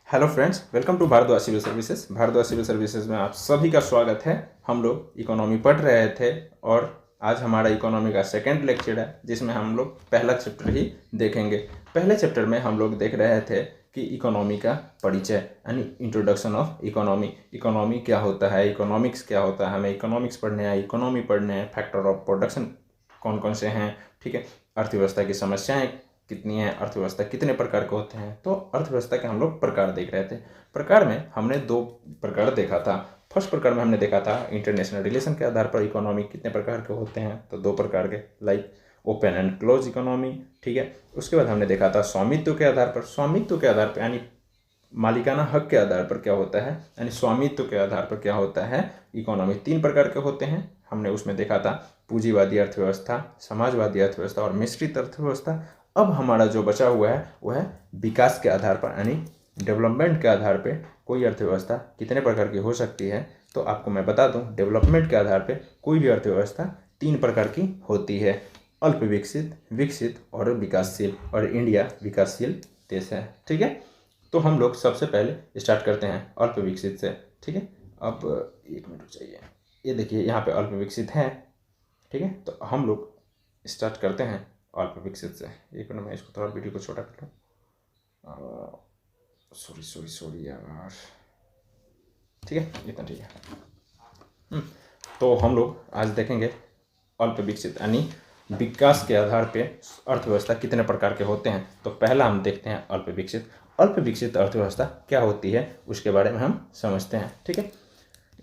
Hello friends, welcome to Bhardwaj civil services. Bhardwaj civil services में आप सभी का स्वागत है। हम लोग इकोनॉमी पढ़ रहे थे और आज हमारा इकोनॉमी का सेकंड लेक्चर है जिसमें हम लोग पहला चैप्टर ही देखेंगे। पहले चैप्टर में हम लोग देख रहे थे कि इकोनॉमी का परिचय यानी इंट्रोडक्शन ऑफ इकोनॉमी। इकोनॉमी क्या होता है, इकोनॉमिक्स क्या होता है, हमें इकोनॉमिक्स पढ़ने हैं, इकोनॉमी पढ़ने हैं, फैक्टर ऑफ प्रोडक्शन कौन कौन से हैं, ठीक है, अर्थव्यवस्था की समस्याएं कितनी है, अर्थव्यवस्था कितने प्रकार के होते हैं। तो अर्थव्यवस्था के हम लोग प्रकार देख रहे थे। प्रकार में हमने दो प्रकार देखा था। फर्स्ट प्रकार में हमने देखा था इंटरनेशनल रिलेशन के आधार पर इकोनॉमी कितने प्रकार के होते हैं, तो दो प्रकार के, like open and close economy, ठीक है। उसके बाद हमने देखा था स्वामित्व के आधार पर। स्वामित्व के आधार पर यानी मालिकाना हक के आधार पर क्या होता है, यानी स्वामित्व के आधार पर क्या होता है इकोनॉमी। तीन प्रकार के होते हैं हमने उसमें देखा था, पूंजीवादी अर्थव्यवस्था, समाजवादी अर्थव्यवस्था और मिश्रित अर्थव्यवस्था। अब हमारा जो बचा हुआ है वह है विकास के आधार पर यानी डेवलपमेंट के आधार पर कोई अर्थव्यवस्था कितने प्रकार की हो सकती है। तो आपको मैं बता दूं, डेवलपमेंट के आधार पर कोई भी अर्थव्यवस्था तीन प्रकार की होती है, अल्प विकसित, विकसित और विकासशील। और इंडिया विकासशील देश है, ठीक है। तो हम लोग सबसे पहले स्टार्ट करते हैं अल्प विकसित से, ठीक है। अब एक मिनट चाहिए, ये देखिए यहाँ पे अल्प विकसित है, ठीक है। तो हम लोग स्टार्ट करते हैं अल्प विकसित से। एक मिनट, मैं इसको थोड़ा वीडियो को छोटा कर लूँ। सॉरी यार, ठीक है, इतना ठीक है। तो हम लोग आज देखेंगे अल्प विकसित यानी विकास के आधार पे अर्थव्यवस्था कितने प्रकार के होते हैं। तो पहला हम देखते हैं अल्प विकसित। अल्प विकसित अर्थव्यवस्था क्या होती है उसके बारे में हम समझते हैं, ठीक है।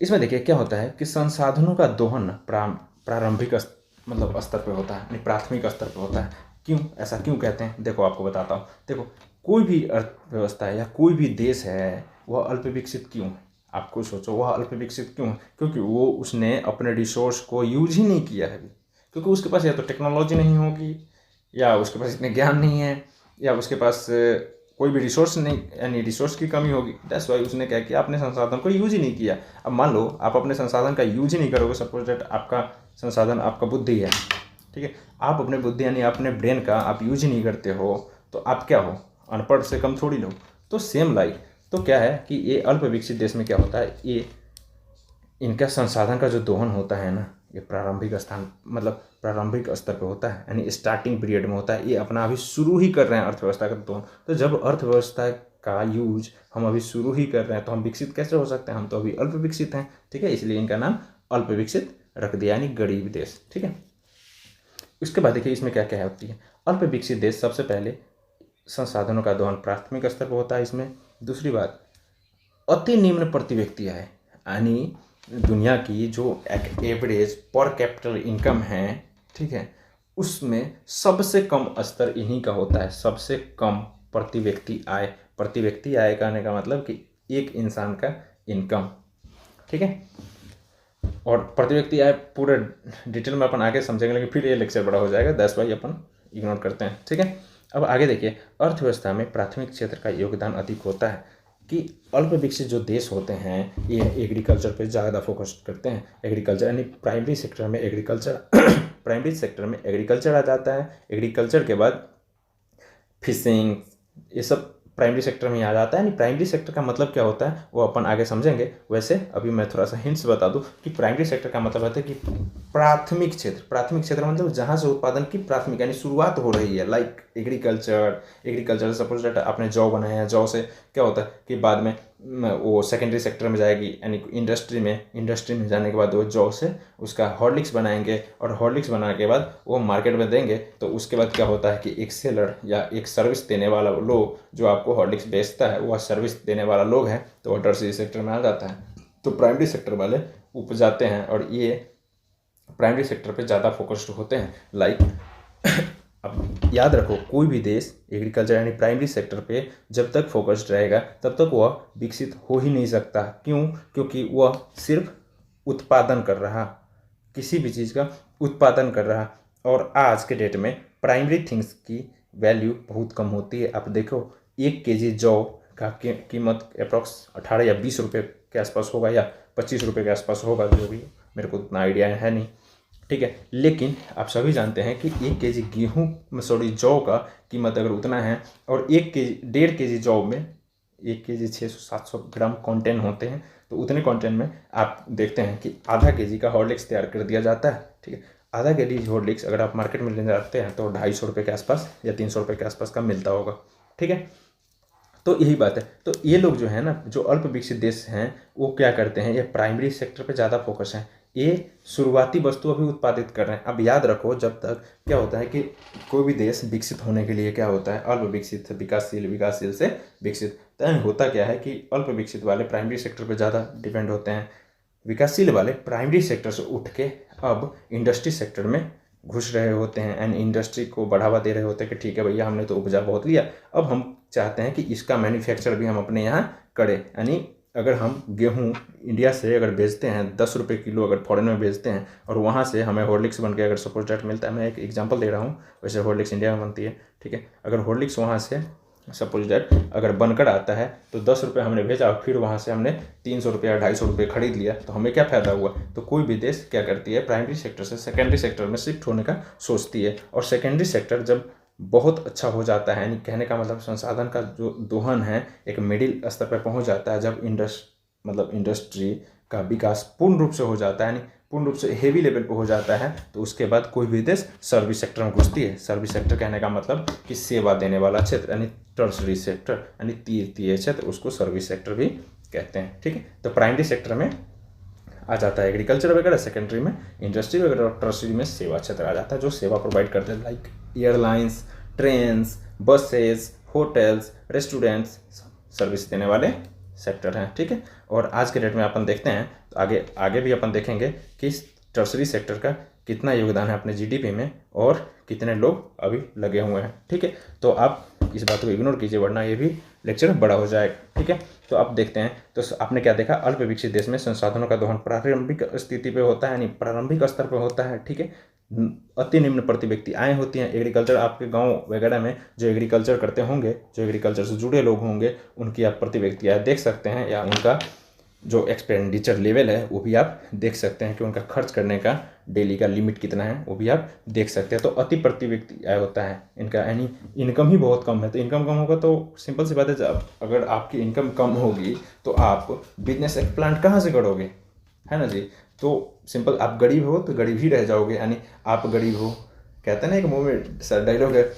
इसमें देखिए क्या होता है कि संसाधनों का दोहन प्रारंभिक मतलब स्तर पे होता है, यानी प्राथमिक स्तर पे होता है। क्यों ऐसा क्यों कहते हैं, देखो आपको बताता हूँ। देखो, कोई भी अर्थव्यवस्था है या कोई भी देश है वह अल्प विकसित क्यों है। आपको सोचो, वह अल्प विकसित क्यों है, क्योंकि वो उसने अपने रिसोर्स को यूज ही नहीं किया है। क्योंकि उसके पास या तो टेक्नोलॉजी नहीं होगी, या उसके पास इतने ज्ञान नहीं है, या उसके पास कोई भी रिसोर्स नहीं, यानी रिसोर्स की कमी होगी। दैट्स वाई उसने क्या किया, अपने संसाधन को यूज ही नहीं किया। अब मान लो आप अपने संसाधन का यूज ही नहीं करोगे, सपोज दैट आपका संसाधन आपका बुद्धि है, ठीक है। आप अपने बुद्धि यानी अपने ब्रेन का आप यूज ही नहीं करते हो, तो आप क्या हो, अनपढ़ से कम थोड़ी लो। तो सेम लाइक, तो क्या है कि ये अल्प विकसित देश में क्या होता है, ये इनका संसाधन का जो दोहन होता है ना, ये प्रारंभिक स्थान मतलब प्रारंभिक स्तर पे होता है, यानी स्टार्टिंग पीरियड में होता है। ये अपना अभी शुरू ही कर रहे हैं अर्थव्यवस्था का दोहन। तो जब अर्थव्यवस्था का यूज हम अभी शुरू ही कर रहे हैं तो हम विकसित कैसे हो सकते हैं, हम तो अभी अल्प विकसित हैं, ठीक है। इसलिए इनका नाम अल्प विकसित रख दिया, यानी गरीब देश, ठीक है। उसके बाद देखिए इसमें क्या क्या होती है। अल्प विकसित देश सबसे पहले संसाधनों का दोहन प्राथमिक स्तर पर होता है इसमें। दूसरी बात, अति निम्न प्रति व्यक्ति आय, यानी दुनिया की जो एवरेज पर कैपिटल इनकम है, ठीक है, उसमें सबसे कम स्तर इन्हीं का होता है। सबसे कम प्रति व्यक्ति आय, प्रति व्यक्ति आय कहने का मतलब कि एक इंसान का इनकम, ठीक है। और प्रति व्यक्ति आय पूरे डिटेल में अपन आगे समझेंगे, लेकिन फिर ये लेक्चर बड़ा हो जाएगा, दैट्स वाई अपन इग्नोर करते हैं, ठीक है। अब आगे देखिए, अर्थव्यवस्था में प्राथमिक क्षेत्र का योगदान अधिक होता है। कि अल्प विकसित जो देश होते हैं ये एग्रीकल्चर पे ज़्यादा फोकस करते हैं। एग्रीकल्चर यानी प्राइमरी सेक्टर में एग्रीकल्चर प्राइमरी सेक्टर में एग्रीकल्चर आ जाता है। एग्रीकल्चर के बाद फिशिंग, ये सब प्राइमरी सेक्टर में आ जाता है। यानी प्राइमरी सेक्टर का मतलब क्या होता है वो अपन आगे समझेंगे। वैसे अभी मैं थोड़ा सा हिंट्स बता दूं कि प्राइमरी सेक्टर का मतलब होता है कि प्राथमिक क्षेत्र। प्राथमिक क्षेत्र मतलब जहाँ से उत्पादन की प्राथमिक यानी शुरुआत हो रही है, लाइक एग्रीकल्चर सपोज दैट आपने जौ बनाया है, जौ से क्या होता है कि बाद में वो सेकेंडरी सेक्टर में जाएगी, यानी इंडस्ट्री में जाने के बाद वो जौ से उसका हॉर्लिक्स बनाएंगे, और हॉर्लिक्स बनाने के बाद वो मार्केट में देंगे। तो उसके बाद क्या होता है कि एक सेलर या एक सर्विस देने वाला लोग जो आपको हॉर्लिक्स बेचता है वह सर्विस देने वाला लोग है, तो वो टर्शियरी सेक्टर में आ जाता है। तो प्राइमरी सेक्टर वाले ऊपर जाते हैं और ये प्राइमरी सेक्टर पे ज़्यादा फोकस्ड होते हैं, लाइक अब याद रखो, कोई भी देश एग्रीकल्चर यानी प्राइमरी सेक्टर पे जब तक फोकस्ड रहेगा तब तक वह विकसित हो ही नहीं सकता। क्यों, क्योंकि वह सिर्फ उत्पादन कर रहा, किसी भी चीज़ का उत्पादन कर रहा। और आज के डेट में प्राइमरी थिंग्स की वैल्यू बहुत कम होती है। आप देखो, 1 kg जौ का कीमत अप्रॉक्स 18 या 20 रुपये के आसपास होगा, या 25 रुपये के आसपास होगा, जो भी, मेरे को उतना आइडिया है नहीं, ठीक है। लेकिन आप सभी जानते हैं कि 1 kg जौ का कीमत अगर उतना है, और 1 kg 1.5 kg जौ में 1 kg 600-700 ग्राम कंटेंट होते हैं, तो उतने कंटेंट में आप देखते हैं कि आधा kg का हॉर्लिक्स तैयार कर दिया जाता है। ठीक है, आधा kg हॉर्लिक्स अगर आप मार्केट में ले जाते हैं तो 250 रुपये के आसपास या 300 रुपये के आसपास का मिलता होगा। ठीक है, तो यही बात है। तो ये लोग जो है ना, जो अल्प विकसित देश हैं, वो क्या करते हैं, ये प्राइमरी सेक्टर पे ज़्यादा फोकस है। ये शुरुआती वस्तु अभी उत्पादित कर रहे हैं। अब याद रखो, जब तक क्या होता है कि कोई भी देश विकसित होने के लिए क्या होता है, अल्प विकसित से विकासशील, विकासशील से विकसित। तो होता क्या है कि अल्प विकसित वाले प्राइमरी सेक्टर पर ज़्यादा डिपेंड होते हैं, विकासशील वाले प्राइमरी सेक्टर से उठ के अब इंडस्ट्री सेक्टर में घुस रहे होते हैं एंड इंडस्ट्री को बढ़ावा दे रहे होते हैं कि ठीक है भैया, हमने तो उपजा बहुत लिया, अब हम चाहते हैं कि इसका मैन्युफैक्चर भी हम अपने यहाँ करें। यानी अगर हम गेहूँ इंडिया से अगर बेचते हैं 10 रुपये किलो, अगर फॉरेन में बेचते हैं और वहाँ से हमें हॉर्लिक्स बन के अगर सपोज डेट मिलता है, मैं एक एग्जांपल दे रहा हूँ, वैसे हॉर्लिक्स इंडिया में बनती है। ठीक है, अगर हॉर्लिक्स वहाँ से सपोज डेट अगर बनकर आता है तो 10 रुपये हमने भेजा और फिर वहाँ से हमने 300 रुपये या 250 रुपये खरीद लिया, तो हमें क्या फ़ायदा हुआ। तो कोई भी देश क्या करती है, प्राइमरी सेक्टर से सेकेंडरी सेक्टर में शिफ्ट होने का सोचती है। और सेकेंडरी सेक्टर जब बहुत अच्छा हो जाता है, यानी कहने का मतलब संसाधन का जो दोहन है एक मिडिल स्तर पर पहुँच जाता है, जब इंडस्ट्री का विकास पूर्ण रूप से हो जाता है, यानी पूर्ण रूप से हेवी लेवल पर हो जाता है, तो उसके बाद कोई भी देश सर्विस सेक्टर में घुसती है। सर्विस सेक्टर कहने का मतलब कि सेवा देने वाला क्षेत्र, यानी टर्शरी सेक्टर, यानी तृतीय क्षेत्र, उसको सर्विस सेक्टर भी कहते हैं। ठीक है, तो प्राइमरी सेक्टर में आ जाता है एग्रीकल्चर वगैरह, सेकेंडरी में इंडस्ट्री वगैरह, और टर्शरी में सेवा क्षेत्र आ जाता है, जो सेवा प्रोवाइड करते हैं, like airlines, trains, buses, hotels, restaurants, service देने वाले सेक्टर हैं। ठीक है, और आज के डेट में अपन देखते हैं, तो आगे भी अपन देखेंगे कि टर्शरी सेक्टर का कितना योगदान है अपने जीडीपी में और कितने लोग अभी लगे हुए हैं। ठीक है, तो आप इस बात को इग्नोर कीजिए, वरना ये भी लेक्चर बड़ा हो जाएगा। ठीक है, तो आप देखते हैं, तो आपने क्या देखा, अल्प विकसित देश में संसाधनों का दोहन प्रारंभिक स्थिति पे होता है, यानी प्रारंभिक स्तर पे होता है। ठीक है, अति निम्न प्रति व्यक्ति आय होती हैं। एग्रीकल्चर आपके गांव वगैरह में जो एग्रीकल्चर करते होंगे, जो एग्रीकल्चर से जुड़े लोग होंगे, उनकी आप प्रति व्यक्ति आय देख सकते हैं, या उनका जो एक्सपेंडिचर लेवल है वो भी आप देख सकते हैं कि उनका खर्च करने का डेली का लिमिट कितना है, वो भी आप देख सकते हैं। तो अति प्रति व्यक्ति आय होता है इनका, यानी इनकम ही बहुत कम है। तो इनकम कम होगा तो सिंपल सी बात है, जब अगर आपकी इनकम कम होगी तो आप बिजनेस प्लांट कहाँ से करोगे, है ना जी। तो सिंपल, आप गरीब हो तो गरीब ही रह जाओगे, यानी आप गरीब हो, कहते हैं ना एक मुँह में सर डायलॉग है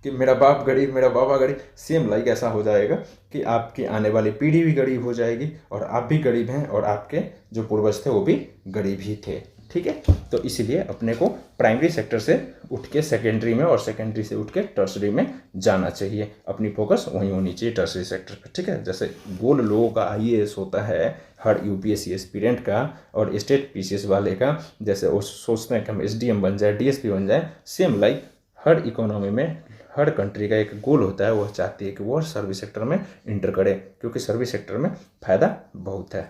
कि मेरा बाप गरीब मेरा बाबा गरीब, सेम लाइक ऐसा हो जाएगा कि आपकी आने वाली पीढ़ी भी गरीब हो जाएगी और आप भी गरीब हैं और आपके जो पूर्वज थे वो भी गरीब ही थे। ठीक है, तो इसीलिए अपने को प्राइमरी सेक्टर से उठ के सेकेंडरी में और सेकेंडरी से उठ के टर्शरी में जाना चाहिए। अपनी फोकस वहीं होनी चाहिए, टर्शरी सेक्टर पर। ठीक है, जैसे गोल लोगों का IAS होता है हर UPSC एस्पिरेंट का और स्टेट PCS वाले का, जैसे वो सोचते हैं कि हम SDM बन जाए, DSP बन जाए, सेम लाइक हर इकोनॉमी में हर कंट्री का एक गोल होता है, वो चाहती है कि वो सर्विस सेक्टर में इंटर करे, क्योंकि सर्विस सेक्टर में फ़ायदा बहुत है।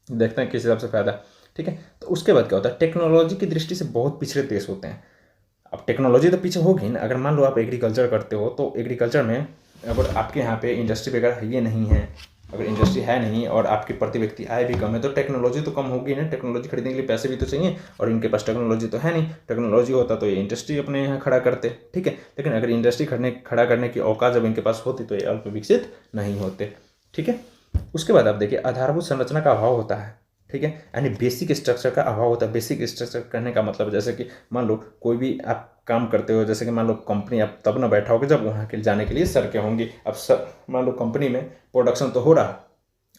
देखते हैं किस हिसाब से फ़ायदा। ठीक है, तो उसके बाद क्या होता है, टेक्नोलॉजी की दृष्टि से बहुत पिछड़े देश होते हैं। अब टेक्नोलॉजी तो पीछे होगी ना, अगर मान लो आप एग्रीकल्चर करते हो तो एग्रीकल्चर में अगर आपके यहाँ पे इंडस्ट्री वगैरह ये नहीं है, अगर इंडस्ट्री है नहीं और आपकी प्रति व्यक्ति आय भी कम है, तो टेक्नोलॉजी तो कम होगी ना। टेक्नोलॉजी खरीदने के लिए पैसे भी तो चाहिए और इनके पास टेक्नोलॉजी तो है नहीं। टेक्नोलॉजी होता तो ये इंडस्ट्री अपने यहाँ खड़ा करते। ठीक है, लेकिन अगर इंडस्ट्री खड़ा करने की औकात जब इनके पास होती तो ये अल्प विकसित नहीं होते। ठीक है, उसके बाद आप देखिए आधारभूत संरचना का अभाव होता है। ठीक है, यानी बेसिक स्ट्रक्चर का अभाव होता है। बेसिक स्ट्रक्चर कहने का मतलब जैसे कि मान लो कोई भी आप काम करते हो, जैसे कि मान लो कंपनी, आप तब ना बैठा होगे जब वहाँ के जाने के लिए सड़कें होंगी। अब मान लो कंपनी में प्रोडक्शन तो हो रहा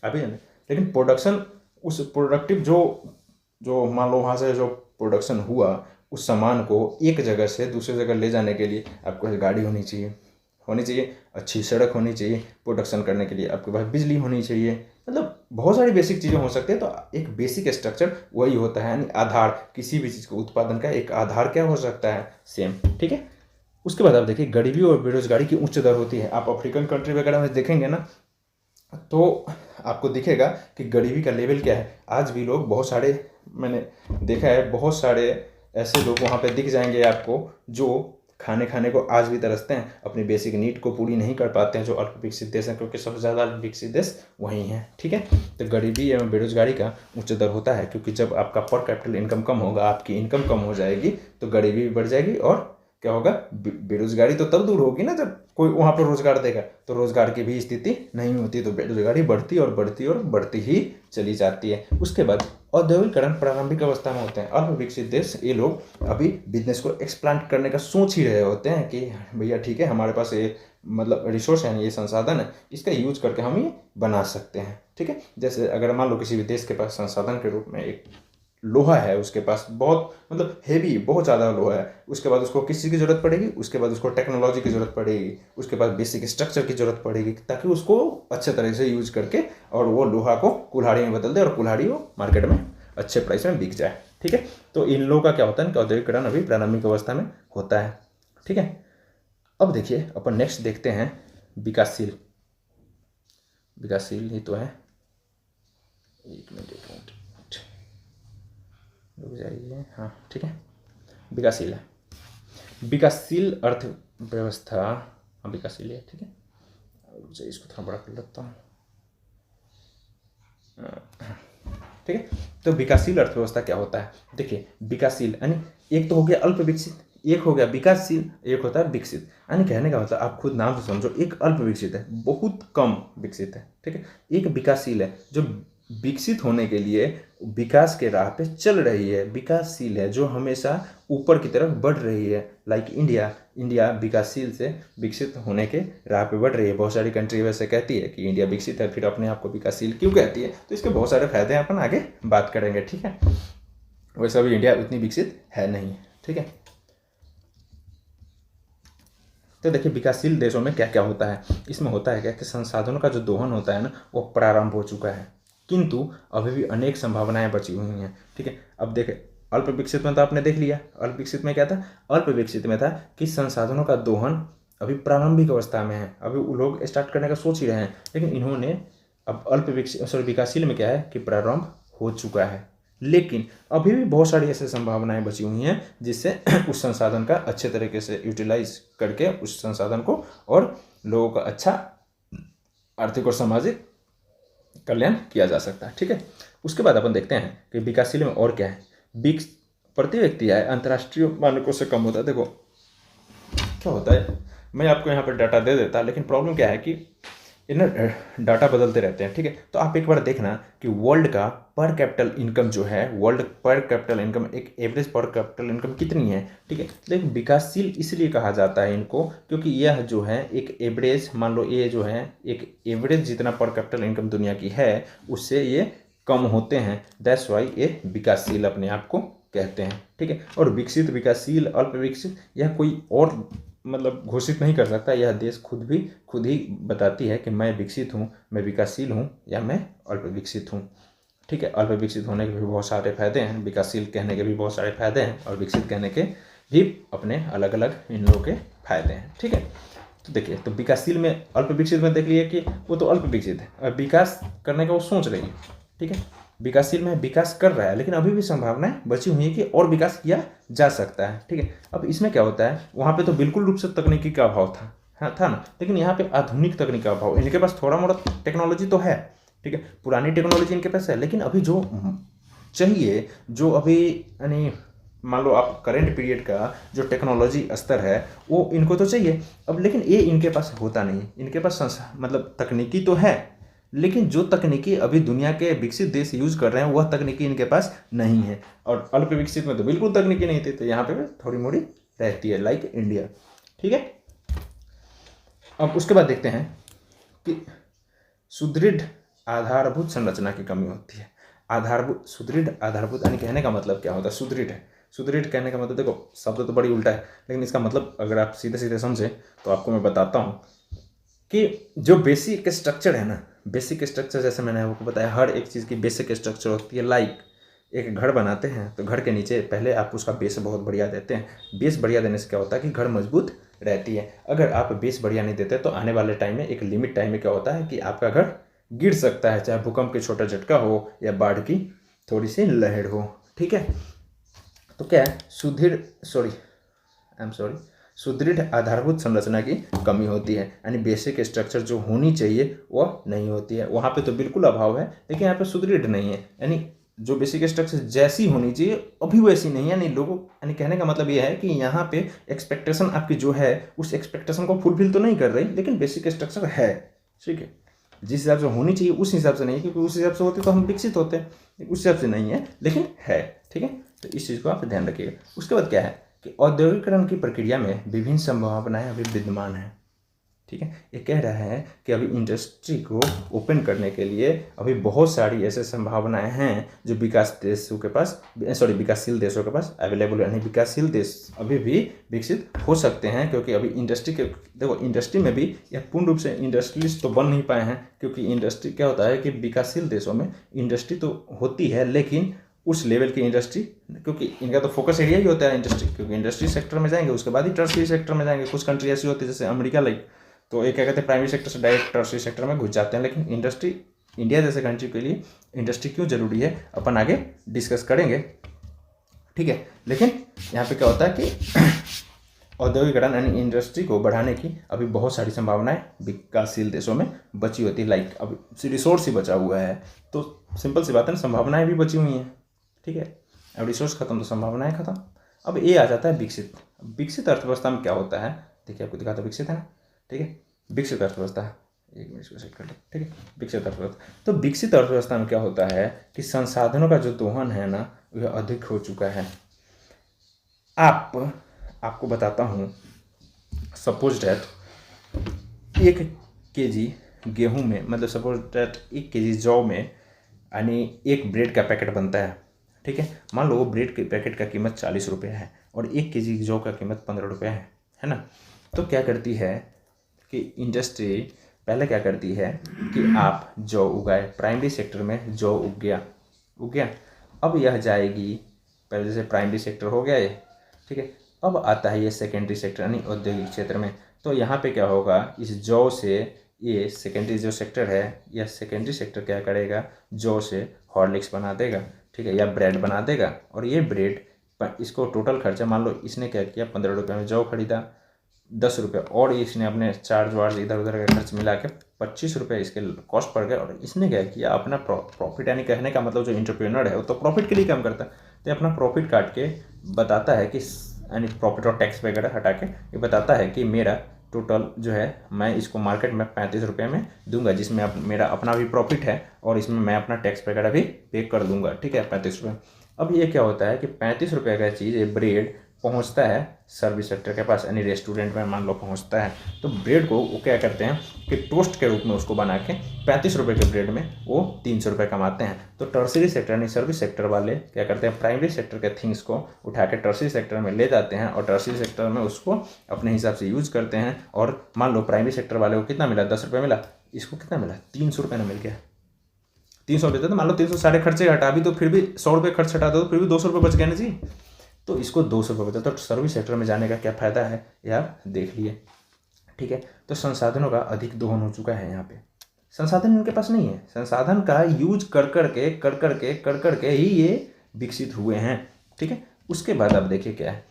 अभी, लेकिन प्रोडक्शन उस प्रोडक्टिव जो मान लो वहाँ से जो प्रोडक्शन हुआ, उस सामान को एक जगह से दूसरी जगह ले जाने के लिए आपको गाड़ी होनी चाहिए, अच्छी सड़क होनी चाहिए, प्रोडक्शन करने के लिए आपके पास बिजली होनी चाहिए, मतलब बहुत सारी बेसिक चीज़ें हो सकती है। तो एक बेसिक स्ट्रक्चर वही होता है, यानी आधार, किसी भी चीज़ को उत्पादन का एक आधार क्या हो सकता है, सेम। ठीक है, उसके बाद आप देखिए गरीबी और बेरोजगारी की उच्च दर होती है। आप अफ्रीकन कंट्री वगैरह में देखेंगे ना, तो आपको दिखेगा कि गरीबी का लेवल क्या है। आज भी लोग बहुत सारे, मैंने देखा है बहुत सारे ऐसे लोग वहाँ पे दिख जाएंगे आपको, जो खाने को आज भी तरसते हैं, अपनी बेसिक नीड को पूरी नहीं कर पाते हैं, जो अल्प विकसित देश हैं, क्योंकि सबसे ज़्यादा विकसित देश वहीं हैं। ठीक है, तो गरीबी एवं बेरोजगारी का उच्च दर होता है, क्योंकि जब आपका पर कैपिटल इनकम कम होगा, आपकी इनकम कम हो जाएगी, तो गरीबी भी बढ़ जाएगी और क्या होगा, बेरोजगारी तो तब दूर होगी ना जब कोई वहाँ पर रोजगार देगा, तो रोजगार की भी स्थिति नहीं होती, तो बेरोजगारी बढ़ती और बढ़ती और बढ़ती ही चली जाती है। उसके बाद औद्योगिकरण प्रारंभिक अवस्था में होते हैं। अल्प विकसित देश, ये लोग अभी बिजनेस को एक्सप्लांट करने का सोच ही रहे होते हैं कि भैया ठीक है, हमारे पास ये मतलब रिसोर्स है, ये संसाधन है, इसका यूज करके हम ये बना सकते हैं। ठीक है, जैसे अगर मान लो किसी भी देश के पास संसाधन के रूप में एक लोहा है, उसके पास बहुत मतलब हेवी, बहुत ज़्यादा लोहा है, उसके बाद उसको किस चीज़ की ज़रूरत पड़ेगी, उसके बाद उसको टेक्नोलॉजी की ज़रूरत पड़ेगी, उसके बाद बेसिक स्ट्रक्चर की ज़रूरत पड़ेगी, ताकि उसको अच्छे तरह से यूज करके और वो लोहा को कुल्हाड़ी में बदल दे और कुल्हाड़ी वो मार्केट में अच्छे प्राइस में बिक जाए। ठीक है, तो इन लोगों का क्या होता है कि औद्योगिकरण अभी प्रारंभिक अवस्था में होता है। ठीक है, अब देखिए अपन नेक्स्ट देखते हैं विकासशील। विकासशील ही तो है, एक मिनट रुक जाइए, हाँ ठीक है, विकासशील है। विकासशील अर्थव्यवस्था, हाँ विकासशील है। ठीक है, इसको थोड़ा बड़ा कर लेता हूँ। ठीक है, तो विकासशील अर्थव्यवस्था क्या होता है, देखिए विकासशील यानी एक तो हो गया अल्प विकसित, एक हो गया विकासशील, एक होता है विकसित। यानी कहने का मतलब आप खुद नाम से समझो, एक अल्प विकसित है, बहुत कम विकसित है। ठीक है, एक विकासशील है जो विकसित होने के लिए विकास के राह पे चल रही है, विकासशील है जो हमेशा ऊपर की तरफ बढ़ रही है। लाइक इंडिया विकासशील से विकसित होने के राह पे बढ़ रही है। बहुत सारी कंट्री वैसे कहती है कि इंडिया विकसित है, फिर अपने आप को विकासशील क्यों कहती है, तो इसके बहुत सारे फायदे हैं, अपन आगे बात करेंगे। ठीक है, वैसे अभी इंडिया उतनी विकसित है नहीं। ठीक है, तो देखिए विकासशील देशों में क्या क्या होता है, इसमें होता है क्या कि संसाधनों का जो दोहन होता है ना, वो प्रारंभ हो चुका है, किंतु अभी भी अनेक संभावनाएं बची हुई हैं। ठीक है, अब देखें अल्प विकसित में तो आपने देख लिया, अल्प विकसित में क्या था, अल्प विकसित में था कि संसाधनों का दोहन अभी प्रारंभिक अवस्था में है, अभी वो लोग स्टार्ट करने का सोच ही रहे हैं, लेकिन इन्होंने अब विकासशील में क्या है कि प्रारंभ हो चुका है, लेकिन अभी भी बहुत सारी ऐसी संभावनाएं बची हुई हैं जिससे उस संसाधन का अच्छे तरीके से यूटिलाइज करके उस संसाधन को और लोगों का अच्छा आर्थिक और सामाजिक कल्याण किया जा सकता है। ठीक है, उसके बाद अपन देखते हैं कि विकासशील में और क्या है। प्रति व्यक्ति आय अंतर्राष्ट्रीय मानकों से कम होता है। देखो क्या होता है, मैं आपको यहाँ पर डाटा दे देता, लेकिन प्रॉब्लम क्या है कि इन डाटा बदलते रहते हैं। ठीक है, तो आप एक बार देखना कि वर्ल्ड का पर कैपिटल इनकम जो है, वर्ल्ड पर कैपिटल इनकम, एक एवरेज पर कैपिटल इनकम कितनी है। ठीक है, लेकिन विकासशील इसलिए कहा जाता है इनको क्योंकि यह जो है एक एवरेज, मान लो ये जो है एक एवरेज जितना पर कैपिटल इनकम दुनिया की है उससे ये कम होते हैं, दैट्स वाई ये विकासशील अपने आप को कहते हैं। ठीक है, और विकसित, विकासशील, अल्प विकसित यह कोई और मतलब घोषित नहीं कर सकता, यह देश खुद ही बताती है कि मैं विकसित हूँ, मैं विकासशील हूँ या मैं अल्प विकसित हूँ। ठीक है, अल्प विकसित होने के भी बहुत सारे फायदे हैं, विकासशील कहने के भी बहुत सारे फायदे हैं, और विकसित कहने के भी अपने अलग अलग इन लोगों के फायदे हैं। ठीक है, तो देखिए तो विकासशील में, अल्प विकसित में देख लिए कि वो तो अल्प विकसित है और विकास करने का वो सोच रही है। ठीक है, विकासशील में विकास कर रहा है, लेकिन अभी भी संभावनाएं बची हुई है कि और विकास किया जा सकता है। ठीक है, अब इसमें क्या होता है, वहाँ पे तो बिल्कुल रूप से तकनीकी का अभाव था, हाँ था ना, लेकिन यहाँ पे आधुनिक तकनीक का अभाव, इनके पास थोड़ा मोड़ा टेक्नोलॉजी तो है। ठीक है, पुरानी टेक्नोलॉजी इनके पास है, लेकिन अभी जो चाहिए, जो अभी यानी मान लो आप करेंट पीरियड का जो टेक्नोलॉजी स्तर है वो इनको तो चाहिए अब, लेकिन ये इनके पास होता नहीं। इनके पास मतलब तकनीकी तो है, लेकिन जो तकनीकी अभी दुनिया के विकसित देश यूज कर रहे हैं वह तकनीकी इनके पास नहीं है, और अल्प विकसित में तो बिल्कुल तकनीकी नहीं थी, तो यहाँ पे थोड़ी मोड़ी रहती है, लाइक इंडिया। ठीक है, अब उसके बाद देखते हैं कि सुदृढ़ आधारभूत संरचना की कमी होती है। सुदृढ़ आधारभूत यानी कहने का मतलब क्या होता है, सुदृढ़ है, सुदृढ़ कहने का मतलब, देखो शब्द तो बड़ी उल्टा है, लेकिन इसका मतलब अगर आप सीधे सीधे समझे तो आपको मैं बताता हूँ कि जो बेसिक स्ट्रक्चर है ना, बेसिक स्ट्रक्चर जैसे मैंने आपको बताया, हर एक चीज़ की बेसिक स्ट्रक्चर होती है। लाइक एक घर बनाते हैं तो घर के नीचे पहले आप उसका बेस बहुत बढ़िया देते हैं, बेस बढ़िया देने से क्या होता है कि घर मजबूत रहती है। अगर आप बेस बढ़िया नहीं देते तो आने वाले टाइम में, एक लिमिट टाइम में क्या होता है कि आपका घर गिर सकता है, चाहे भूकंप की छोटा झटका हो या बाढ़ की थोड़ी सी लहर हो। ठीक है, तो क्या है, सुदृढ़ आधारभूत संरचना की कमी होती है, यानी बेसिक स्ट्रक्चर जो होनी चाहिए वह नहीं होती है। वहाँ पे तो बिल्कुल अभाव है, लेकिन यहाँ पे सुदृढ़ नहीं है, यानी जो बेसिक स्ट्रक्चर जैसी होनी चाहिए अभी वैसी नहीं है। यानी लोगों, यानी कहने का मतलब ये है कि यहाँ पे एक्सपेक्टेशन आपकी जो है उस एक्सपेक्टेशन को फुलफिल तो नहीं कर रही, लेकिन बेसिक स्ट्रक्चर है, ठीक है। जिस हिसाब से होनी चाहिए उस हिसाब से नहीं है, क्योंकि उस हिसाब से होते तो हम विकसित होते, उस हिसाब से नहीं है, लेकिन है, ठीक है। तो इस चीज़ को आप ध्यान रखिएगा। उसके बाद क्या है कि औद्योगिकरण की प्रक्रिया में विभिन्न संभावनाएं अभी विद्यमान हैं, ठीक है। ये कह रहा है कि अभी इंडस्ट्री को ओपन करने के लिए अभी बहुत सारी ऐसे संभावनाएं हैं जो विकासशील देशों के पास अवेलेबल है। विकासशील देश अभी भी विकसित हो सकते हैं, क्योंकि अभी इंडस्ट्री के, देखो इंडस्ट्री में भी यह पूर्ण रूप से इंडस्ट्रियलिस्ट तो बन नहीं पाए हैं, क्योंकि इंडस्ट्री क्या होता है कि विकासशील देशों में इंडस्ट्री तो होती है, लेकिन उस लेवल की इंडस्ट्री, क्योंकि इनका तो फोकस एरिया ही होता है इंडस्ट्री, क्योंकि इंडस्ट्री सेक्टर में जाएंगे उसके बाद ही टर्शरी सेक्टर में जाएंगे। कुछ कंट्री ऐसी होती है जैसे अमेरिका लाइक, तो एक क्या कहते हैं प्राइमरी सेक्टर से डायरेक्ट टर्शरी सेक्टर में घुस जाते हैं। लेकिन इंडस्ट्री, इंडिया जैसे कंट्री के लिए इंडस्ट्री क्यों जरूरी है अपन आगे डिस्कस करेंगे, ठीक है। लेकिन यहाँ पे क्या होता है कि औद्योगिकरण यानी इंडस्ट्री को बढ़ाने की अभी बहुत सारी संभावनाएं विकासशील देशों में बची होती है। लाइक अभी रिसोर्स ही बचा हुआ है, तो सिंपल सी बात है ना, संभावनाएं भी बची हुई हैं, ठीक है। अब रिसोर्स खत्म तो संभावनाएं खत्म। अब ये आ जाता है विकसित। विकसित अर्थव्यवस्था में क्या होता है, देखिए आपको दिखाता विकसित है ना, ठीक है। विकसित अर्थव्यवस्था, एक मिनट इसको सेट कर ले, ठीक है। विकसित अर्थव्यवस्था, तो विकसित अर्थव्यवस्था में क्या होता है कि संसाधनों का जो दोहन है ना वह अधिक हो चुका है। आपको बताता हूँ, सपोज डैट 1 kg गेहूं में, मतलब सपोज डैट 1 kg जौ में यानी एक ब्रेड का पैकेट बनता है, ठीक है। मान लो वो ब्रेड के पैकेट का कीमत 40 रुपये है और 1 kg जौ का कीमत 15 रुपये है ना। तो क्या करती है कि इंडस्ट्री पहले क्या करती है कि आप जौ उगाए, प्राइमरी सेक्टर में जौ उग गया। अब यह जाएगी, पहले से प्राइमरी सेक्टर हो गया ये, ठीक है। अब आता है ये सेकेंडरी सेक्टर यानी औद्योगिक क्षेत्र में। तो यहाँ पे क्या होगा, इस जौ से ये सेकेंडरी जो सेक्टर है, यह सेकेंडरी सेक्टर क्या करेगा, जौ से हॉर्लिक्स बना देगा, ठीक है, या ब्रेड बना देगा। और ये ब्रेड, इसको टोटल खर्चा मान लो इसने क्या किया, 15 रुपये में जौ खरीदा, 10 रुपये और इसने अपने चार्ज वार्ज इधर उधर का खर्च मिला के 25 रुपये इसके कॉस्ट पड़ गए। और इसने क्या किया, अपना प्रॉफिट, यानी कहने का मतलब जो एंटरप्रेन्योर है वो तो प्रॉफिट के लिए काम करता है, तो अपना प्रॉफिट काट के बताता है कि, यानी प्रॉफिट और टैक्स वगैरह हटा के ये बताता है कि मेरा टोटल जो है मैं इसको मार्केट में 35 रुपये में दूंगा, जिसमें अब मेरा अपना भी प्रॉफिट है और इसमें मैं अपना टैक्स वगैरह भी पे कर दूंगा, ठीक है, 35 रुपये। अब ये क्या होता है कि 35 रुपये का चीज़, ये ब्रेड पहुंचता है सर्विस सेक्टर के पास, यानी रेस्टोरेंट में मान लो पहुंचता है। तो ब्रेड को वो क्या करते हैं कि टोस्ट के रूप में उसको बना के 35 रुपये के ब्रेड में वो 300 रुपये कमाते हैं। तो टर्सरी सेक्टर यानी सर्विस सेक्टर वाले क्या करते हैं, प्राइमरी सेक्टर के थिंग्स को उठा के टर्सरी सेक्टर में ले जाते हैं और टर्सरी सेक्टर में उसको अपने हिसाब से यूज करते हैं। और मान लो प्राइमरी सेक्टर वाले को कितना मिला, 10 रुपये मिला, इसको कितना मिला, 300 रुपये ना मिल गया। 300 रुपये, तो मान लो 300 सारे खर्चे हटा भी तो फिर भी 100 रुपये खर्च हटा दो तो फिर भी 200 रुपये बच गया ना जी। तो इसको 200 रुपये बचा। तो सर्विस सेक्टर में जाने का क्या फ़ायदा है यार, देख लिए, ठीक है। तो संसाधनों का अधिक दोहन हो चुका है। यहाँ पे संसाधन इनके पास नहीं है, संसाधन का यूज कर करके ही ये विकसित हुए हैं, ठीक है। उसके बाद आप देखिए क्या है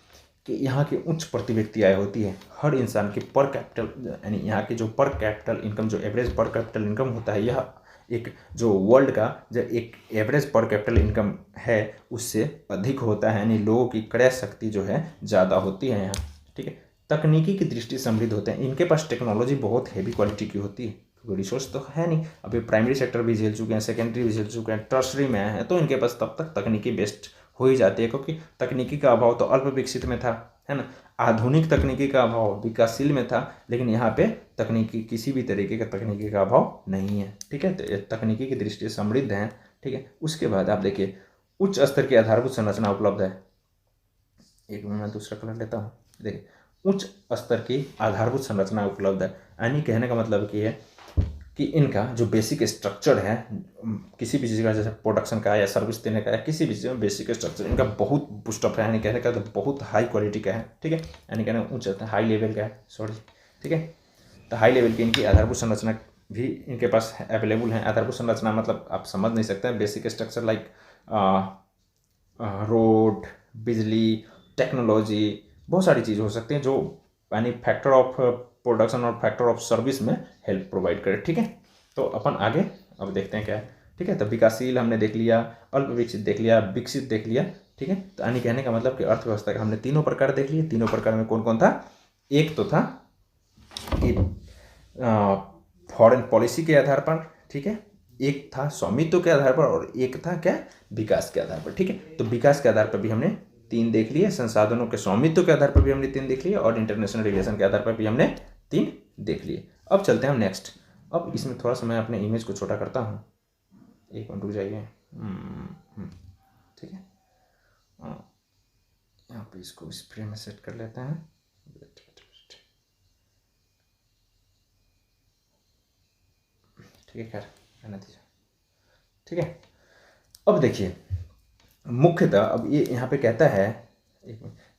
कि यहाँ की उच्च प्रति व्यक्ति आय होती है। हर इंसान की पर कैपिटल, यानी यहाँ की जो पर कैपिटल इनकम, जो एवरेज पर कैपिटल इनकम होता है, यह एक जो वर्ल्ड का जो एक एवरेज पर कैपिटल इनकम है उससे अधिक होता है, यानी लोगों की क्रय शक्ति जो है ज़्यादा होती है यहाँ, ठीक है। तकनीकी की दृष्टि समृद्ध होते हैं, इनके पास टेक्नोलॉजी बहुत हैवी क्वालिटी की होती है, क्योंकि रिसोर्स तो है नहीं। अभी प्राइमरी सेक्टर भी झेल चुके हैं, सेकेंडरी भी झेल चुके हैं, टर्सरी में है, तो इनके पास तब तक तकनीकी बेस्ट हो ही जाती है, क्योंकि तकनीकी का अभाव तो अल्प विकसित में था, है ना। आधुनिक तकनीकी का अभाव विकासशील में था, लेकिन यहाँ पे तकनीकी, किसी भी तरीके का तकनीकी का अभाव नहीं है, ठीक है। तो तकनीकी की दृष्टि से समृद्ध हैं, ठीक है। उसके बाद आप देखिए उच्च स्तर की आधारभूत संरचना उपलब्ध है। एक मिनट मैं दूसरा कलर लेता हूँ। देखिए उच्च स्तर की आधारभूत संरचना उपलब्ध है, यानी कहने का मतलब ये है कि इनका जो बेसिक स्ट्रक्चर है किसी भी चीज़ का, जैसे प्रोडक्शन का या सर्विस देने का या किसी भी चीज़ में बेसिक स्ट्रक्चर इनका बहुत बुस्टअप है, यानी कहने का तो बहुत हाई क्वालिटी का है, ठीक है। यानी कहने ऊँचा हाई लेवल का है, सॉरी, ठीक है। तो हाई लेवल की इनकी आधारभूत संरचना भी इनके पास अवेलेबल है। आधारभूत संरचना मतलब आप समझ नहीं सकते हैं, बेसिक स्ट्रक्चर लाइक रोड, बिजली, टेक्नोलॉजी, बहुत सारी चीज़ हो सकती हैं जो यानी फैक्टर ऑफ प्रोडक्शन और फैक्टर ऑफ सर्विस में हेल्प प्रोवाइड करे, ठीक है। तो अपन आगे अब देखते हैं क्या है। ठीक है। तो विकासशील हमने देख लिया, अल्प विकसित देख लिया, विकसित देख लिया, ठीक है। तो यानी कहने का मतलब कि अर्थव्यवस्था का हमने तीनों प्रकार देख लिए। तीनों प्रकार में कौन कौन था? एक तो था कि फॉरेन पॉलिसी के आधार पर, ठीक है, एक था स्वामित्व के आधार पर, और एक था क्या? विकास के आधार पर, ठीक है। तो विकास के आधार पर भी हमने 3 देख लिए, संसाधनों के स्वामित्व के आधार पर भी हमने 3 देख लिए, और इंटरनेशनल रिलेशन के आधार पर भी हमने 3 देख लिए। अब चलते हैं हम नेक्स्ट। अब इसमें थोड़ा सा मैं अपने इमेज को छोटा करता हूँ, एक मिनट रुक जाइए, ठीक है। यहाँ पे इसको इस फ्रेम में सेट कर लेते हैं, ठीक है, खैर रहने दीजिए, ठीक है। अब देखिए मुख्यतः, अब ये यहाँ पे कहता है,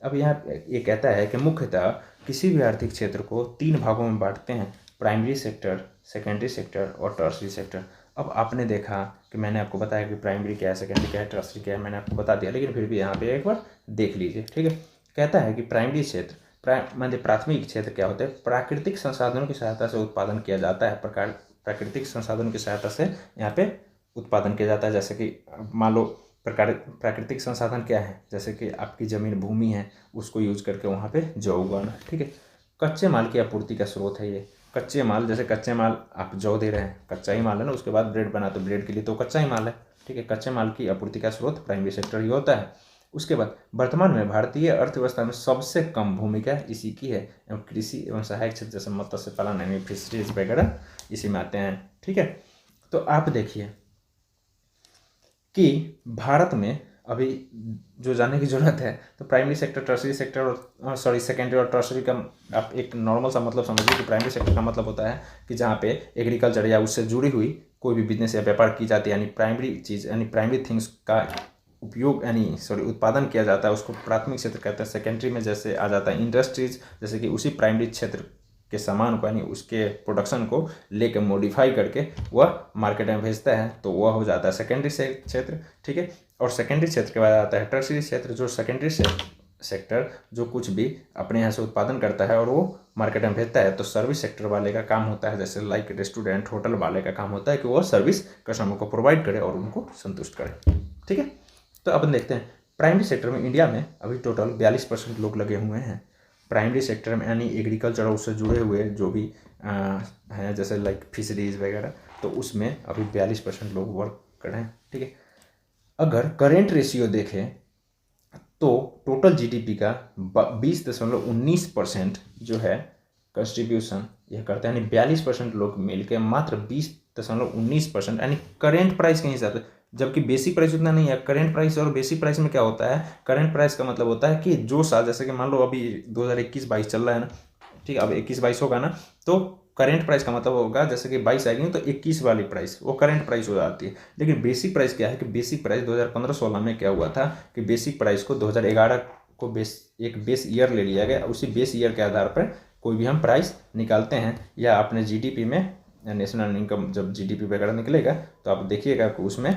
अब यहाँ ये कहता है कि मुख्यतः किसी भी आर्थिक क्षेत्र को 3 भागों में बांटते हैं, प्राइमरी सेक्टर, सेकेंडरी सेक्टर और टर्शरी सेक्टर। अब आपने देखा कि मैंने आपको बताया कि प्राइमरी क्या है, सेकेंडरी क्या है, टर्शरी क्या है, मैंने आपको बता दिया, लेकिन फिर भी यहाँ पे एक बार देख लीजिए, ठीक है। कहता है कि प्राइमरी क्षेत्र, प्राथमिक क्षेत्र क्या होता है? प्राकृतिक संसाधनों की सहायता से उत्पादन किया जाता है, प्राकृतिक संसाधनों की सहायता से यहाँ पे उत्पादन किया जाता है। जैसे कि मान लो प्राकृतिक संसाधन क्या है? जैसे कि आपकी ज़मीन, भूमि है, उसको यूज करके वहाँ पे जौ उगाना, ठीक है। कच्चे माल की आपूर्ति का स्रोत है ये। कच्चे माल, जैसे कच्चे माल आप जौ दे रहे हैं, कच्चा ही माल है ना, उसके बाद ब्रेड बना तो ब्रेड के लिए तो कच्चा ही माल है, ठीक है। कच्चे माल की आपूर्ति का स्रोत प्राइमरी सेक्टर ही होता है। उसके बाद वर्तमान में भारतीय अर्थव्यवस्था में सबसे कम भूमिका इसी की है, एवं कृषि एवं सहायक क्षेत्र जैसे मत्स्य पालन यानी फिशरीज वगैरह इसी में आते हैं, ठीक है। तो आप देखिए कि भारत में अभी जो जानने की ज़रूरत है, तो प्राइमरी सेक्टर, टर्शरी सेक्टर और सेकेंडरी और टर्शरी का आप एक नॉर्मल सा मतलब समझिए कि प्राइमरी सेक्टर का मतलब होता है कि जहाँ पे एग्रीकल्चर या उससे जुड़ी हुई कोई भी बिजनेस या व्यापार की जाती है, यानी प्राइमरी चीज़, यानी प्राइमरी थिंग्स का उपयोग उत्पादन किया जाता है, उसको प्राथमिक क्षेत्र कहते हैं। सेकेंडरी में जैसे आ जाता है इंडस्ट्रीज, जैसे कि उसी प्राइमरी क्षेत्र के सामान को, यानी उसके प्रोडक्शन को लेकर मॉडिफाई करके वह मार्केट में भेजता है, तो वह हो जाता है सेकेंडरी क्षेत्र, ठीक है। और सेकेंडरी क्षेत्र के बाद आता है टर्शरी क्षेत्र, जो सेकेंडरी सेक्टर जो कुछ भी अपने यहाँ से उत्पादन करता है और वो मार्केट में भेजता है। तो सर्विस सेक्टर वाले का काम होता है, जैसे लाइक रेस्टोरेंट, होटल वाले का काम होता है कि वो सर्विस कस्टमर को प्रोवाइड करे और उनको संतुष्ट करे, ठीक है। तो अपन देखते हैं प्राइमरी सेक्टर में इंडिया में अभी टोटल 42% लोग लगे हुए हैं प्राइमरी सेक्टर में, यानी एग्रीकल्चर और उससे जुड़े हुए जो भी हैं, जैसे लाइक फिशरीज वगैरह, तो उसमें अभी 42% लोग वर्क कर रहे हैं, ठीक है। अगर करेंट रेशियो देखें तो टोटल जीडीपी का 20.19% जो है कंट्रीब्यूशन यह करते हैं, यानी 42% लोग मिलकर मात्र 20.19%, यानी करेंट प्राइस के हिसाब से, जबकि बेसिक प्राइस उतना नहीं है। करेंट प्राइस और बेसिक प्राइस में क्या होता है? करेंट प्राइस का मतलब होता है कि जो साल, जैसे कि मान लो अभी 2021-22 चल रहा है ना, ठीक है, अब 21-22 होगा ना, तो करेंट प्राइस का मतलब होगा जैसे कि 22 आएगी तो 21 वाली प्राइस वो करेंट प्राइस हो जाती है। लेकिन बेसिक प्राइस क्या है कि बेसिक प्राइस 2015-16 में क्या हुआ था कि बेसिक प्राइस को 2011 को एक बेस ईयर ले लिया गया, उसी बेस ईयर के आधार पर कोई भी हम प्राइस निकालते हैं, या अपने जीडीपी में, नेशनल इनकम जब जीडीपी वगैरह निकलेगा तो आप देखिएगा कि उसमें,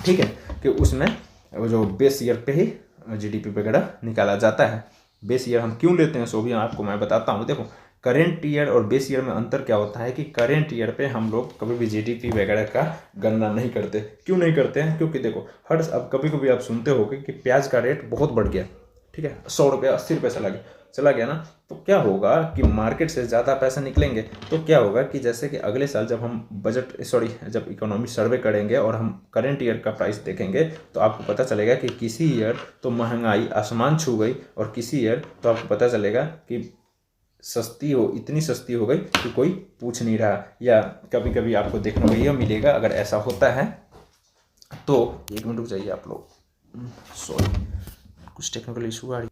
ठीक है, कि उसमें जो बेस ईयर पे ही जीडीपी वगैरह निकाला जाता है। बेस ईयर हम क्यों लेते हैं सो भी आपको मैं बताता हूँ। देखो करेंट ईयर और बेस ईयर में अंतर क्या होता है कि करेंट ईयर पे हम लोग कभी भी जीडीपी वगैरह का गणना नहीं करते। क्यों नहीं करते हैं? क्योंकि देखो अब कभी कभी आप सुनते होगे कि प्याज का रेट बहुत बढ़ गया, ठीक है, 100 रुपये 80 रुपये चला गया ना, तो क्या होगा कि मार्केट से ज़्यादा पैसा निकलेंगे, तो क्या होगा कि जैसे कि अगले साल जब हम जब इकोनॉमी सर्वे करेंगे और हम करेंट ईयर का प्राइस देखेंगे तो आपको पता चलेगा कि किसी ईयर तो महंगाई आसमान छू गई और किसी ईयर तो आपको पता चलेगा कि इतनी सस्ती हो गई कि कोई पूछ नहीं रहा। या कभी कभी आपको देखने को यह मिलेगा, अगर ऐसा होता है तो, एक मिनट रुक जाइए आप लोग, सॉरी कुछ टेक्निकल इशू आ रही।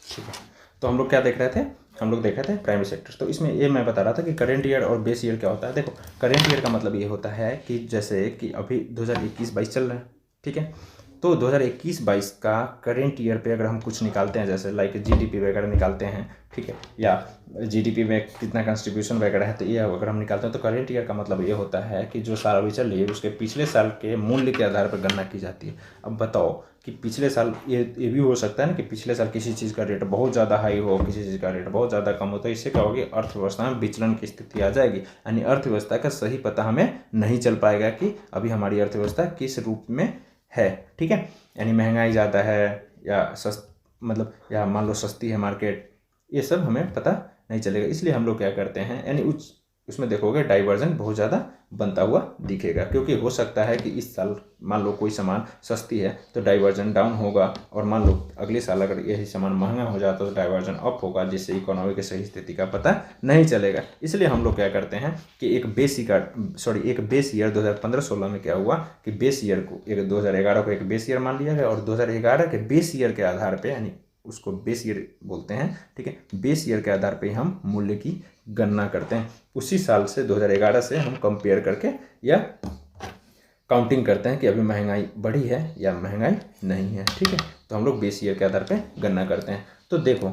ठीक है, तो हम लोग क्या देख रहे थे? हम लोग देख रहे थे प्राइमरी सेक्टर। तो इसमें ये मैं बता रहा था कि करेंट ईयर और बेस ईयर क्या होता है। देखो करेंट ईयर का मतलब ये होता है कि जैसे कि अभी 2021-22 चल रहा है, ठीक है, तो 2021-22 का करेंट ईयर पे अगर हम कुछ निकालते हैं, जैसे लाइक जीडीपी वगैरह निकालते हैं, ठीक है, या जीडीपी में कितना कंट्रीब्यूशन वगैरह है, तो ये अगर हम निकालते हैं तो करेंट ईयर का मतलब ये होता है कि जो साल अभी चल रही है उसके पिछले साल के मूल्य के आधार पर गणना की जाती है। अब बताओ कि पिछले साल ये भी हो सकता है ना कि पिछले साल किसी चीज़ का रेट बहुत ज़्यादा हाई हो, किसी चीज़ का रेट बहुत ज़्यादा कम हो, तो इससे क्या होगी, अर्थव्यवस्था में विचलन की स्थिति आ जाएगी, यानी अर्थव्यवस्था का सही पता हमें नहीं चल पाएगा कि अभी हमारी अर्थव्यवस्था किस रूप में है। ठीक है, यानी महंगाई ज़्यादा है या या मान लो सस्ती है मार्केट, ये सब हमें पता नहीं चलेगा। इसलिए हम लोग क्या करते हैं, यानी उसमें देखोगे डाइवर्जन बहुत ज़्यादा बनता हुआ दिखेगा, क्योंकि हो सकता है कि इस साल मान लो कोई सामान सस्ती है तो डाइवर्जन डाउन होगा, और मान लो अगले साल अगर यही सामान महंगा हो जाता तो डाइवर्जन अप होगा, जिससे इकोनॉमी की सही स्थिति का पता नहीं चलेगा। इसलिए हम लोग क्या करते हैं कि एक बेस ईयर 2015-16 में क्या हुआ कि बेस ईयर को 2011 को एक बेस ईयर मान लिया गया, और 2011 के बेस ईयर के आधार पर, यानी उसको बेस ईयर बोलते हैं, ठीक है, बेस ईयर के आधार पे हम मूल्य की गणना करते हैं। उसी साल से 2011 से हम कंपेयर करके या काउंटिंग करते हैं कि अभी महंगाई बढ़ी है या महंगाई नहीं है। ठीक है, तो हम लोग बेस ईयर के आधार पे गणना करते हैं। तो देखो,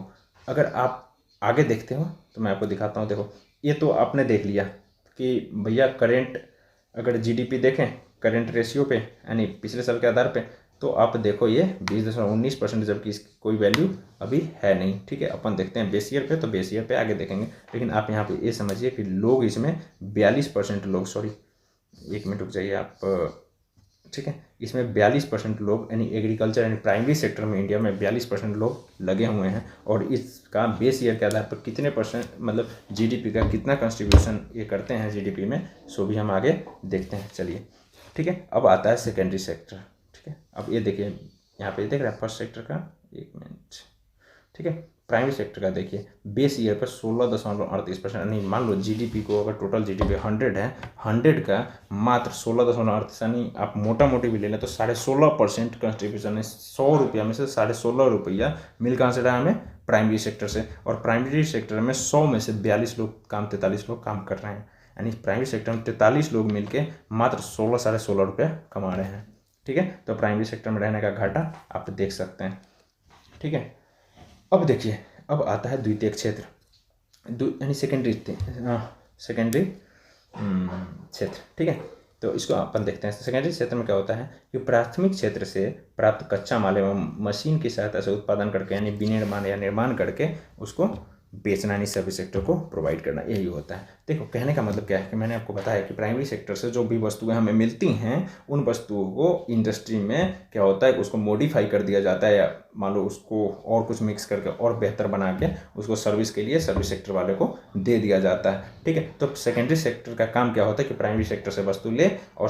अगर आप आगे देखते हो तो मैं आपको दिखाता हूँ। देखो, ये तो आपने देख लिया कि भैया करेंट, अगर जीडीपी देखें करेंट रेशियो पे, यानी पिछले साल के आधार पे, तो आप देखो ये 20.19%, जबकि इसकी कोई वैल्यू अभी है नहीं। ठीक है, अपन देखते हैं बेस ईयर पे, तो बेस ईयर पे आगे देखेंगे। लेकिन आप यहाँ पे ये समझिए कि लोग इसमें 42% लोग, सॉरी एक मिनट रुक जाइए आप, ठीक है, इसमें 42% लोग, यानी एग्रीकल्चर यानी प्राइमरी सेक्टर में इंडिया में 42% लोग लगे हुए हैं। और इसका बेस ईयर के आधार पर कितने परसेंट, मतलब जीडीपी का कितना कंट्रीब्यूशन ये करते हैं जीडीपी में, सो भी हम आगे देखते हैं। चलिए, ठीक है, अब आता है सेकेंडरी सेक्टर। ठीक है, अब ये देखिए यहाँ पे देख रहे हैं फर्स्ट सेक्टर का, एक मिनट, ठीक है, प्राइमरी सेक्टर का देखिए बेस ईयर पर 16.38%, यानी मान लो जीडीपी को, अगर टोटल जीडीपी 100 है, 100 का मात्र 16.38, यानी आप मोटा मोटी भी ले लें तो 16.5% कंट्रीब्यूशन है। 100 रुपया में से 16.5 रुपया मिल कहाँ से रहा है हमें, प्राइमरी सेक्टर से। और प्राइमरी सेक्टर में 100 में से 43 लोग काम कर रहे हैं, यानी प्राइमरी सेक्टर में 43 लोग मिलके मात्र 16.5 रुपया कमा रहे हैं। ठीक है, तो प्राइमरी सेक्टर में रहने का घाटा आप देख सकते हैं। ठीक है, अब देखिए, अब आता है द्वितीयक क्षेत्र, यानी सेकेंडरी क्षेत्र। ठीक है, तो इसको अपन देखते हैं। सेकेंडरी क्षेत्र में क्या होता है कि प्राथमिक क्षेत्र से प्राप्त कच्चा माल एवं मशीन की सहायता से उत्पादन करके, यानी विनिर्माण या निर्माण करके उसको बेचना, यानी सर्विस सेक्टर को प्रोवाइड करना, यही होता है। देखो, कहने का मतलब क्या है कि मैंने आपको बताया कि प्राइमरी सेक्टर से जो भी वस्तुएं हमें मिलती हैं, उन वस्तुओं को इंडस्ट्री में क्या होता है, उसको मॉडिफाई कर दिया जाता है, या मान लो उसको और कुछ मिक्स करके और बेहतर बना के उसको सर्विस के लिए सर्विस सेक्टर वाले को दे दिया जाता है। ठीक है, तो सेकेंडरी सेक्टर का काम क्या होता है कि प्राइमरी सेक्टर से वस्तु ले और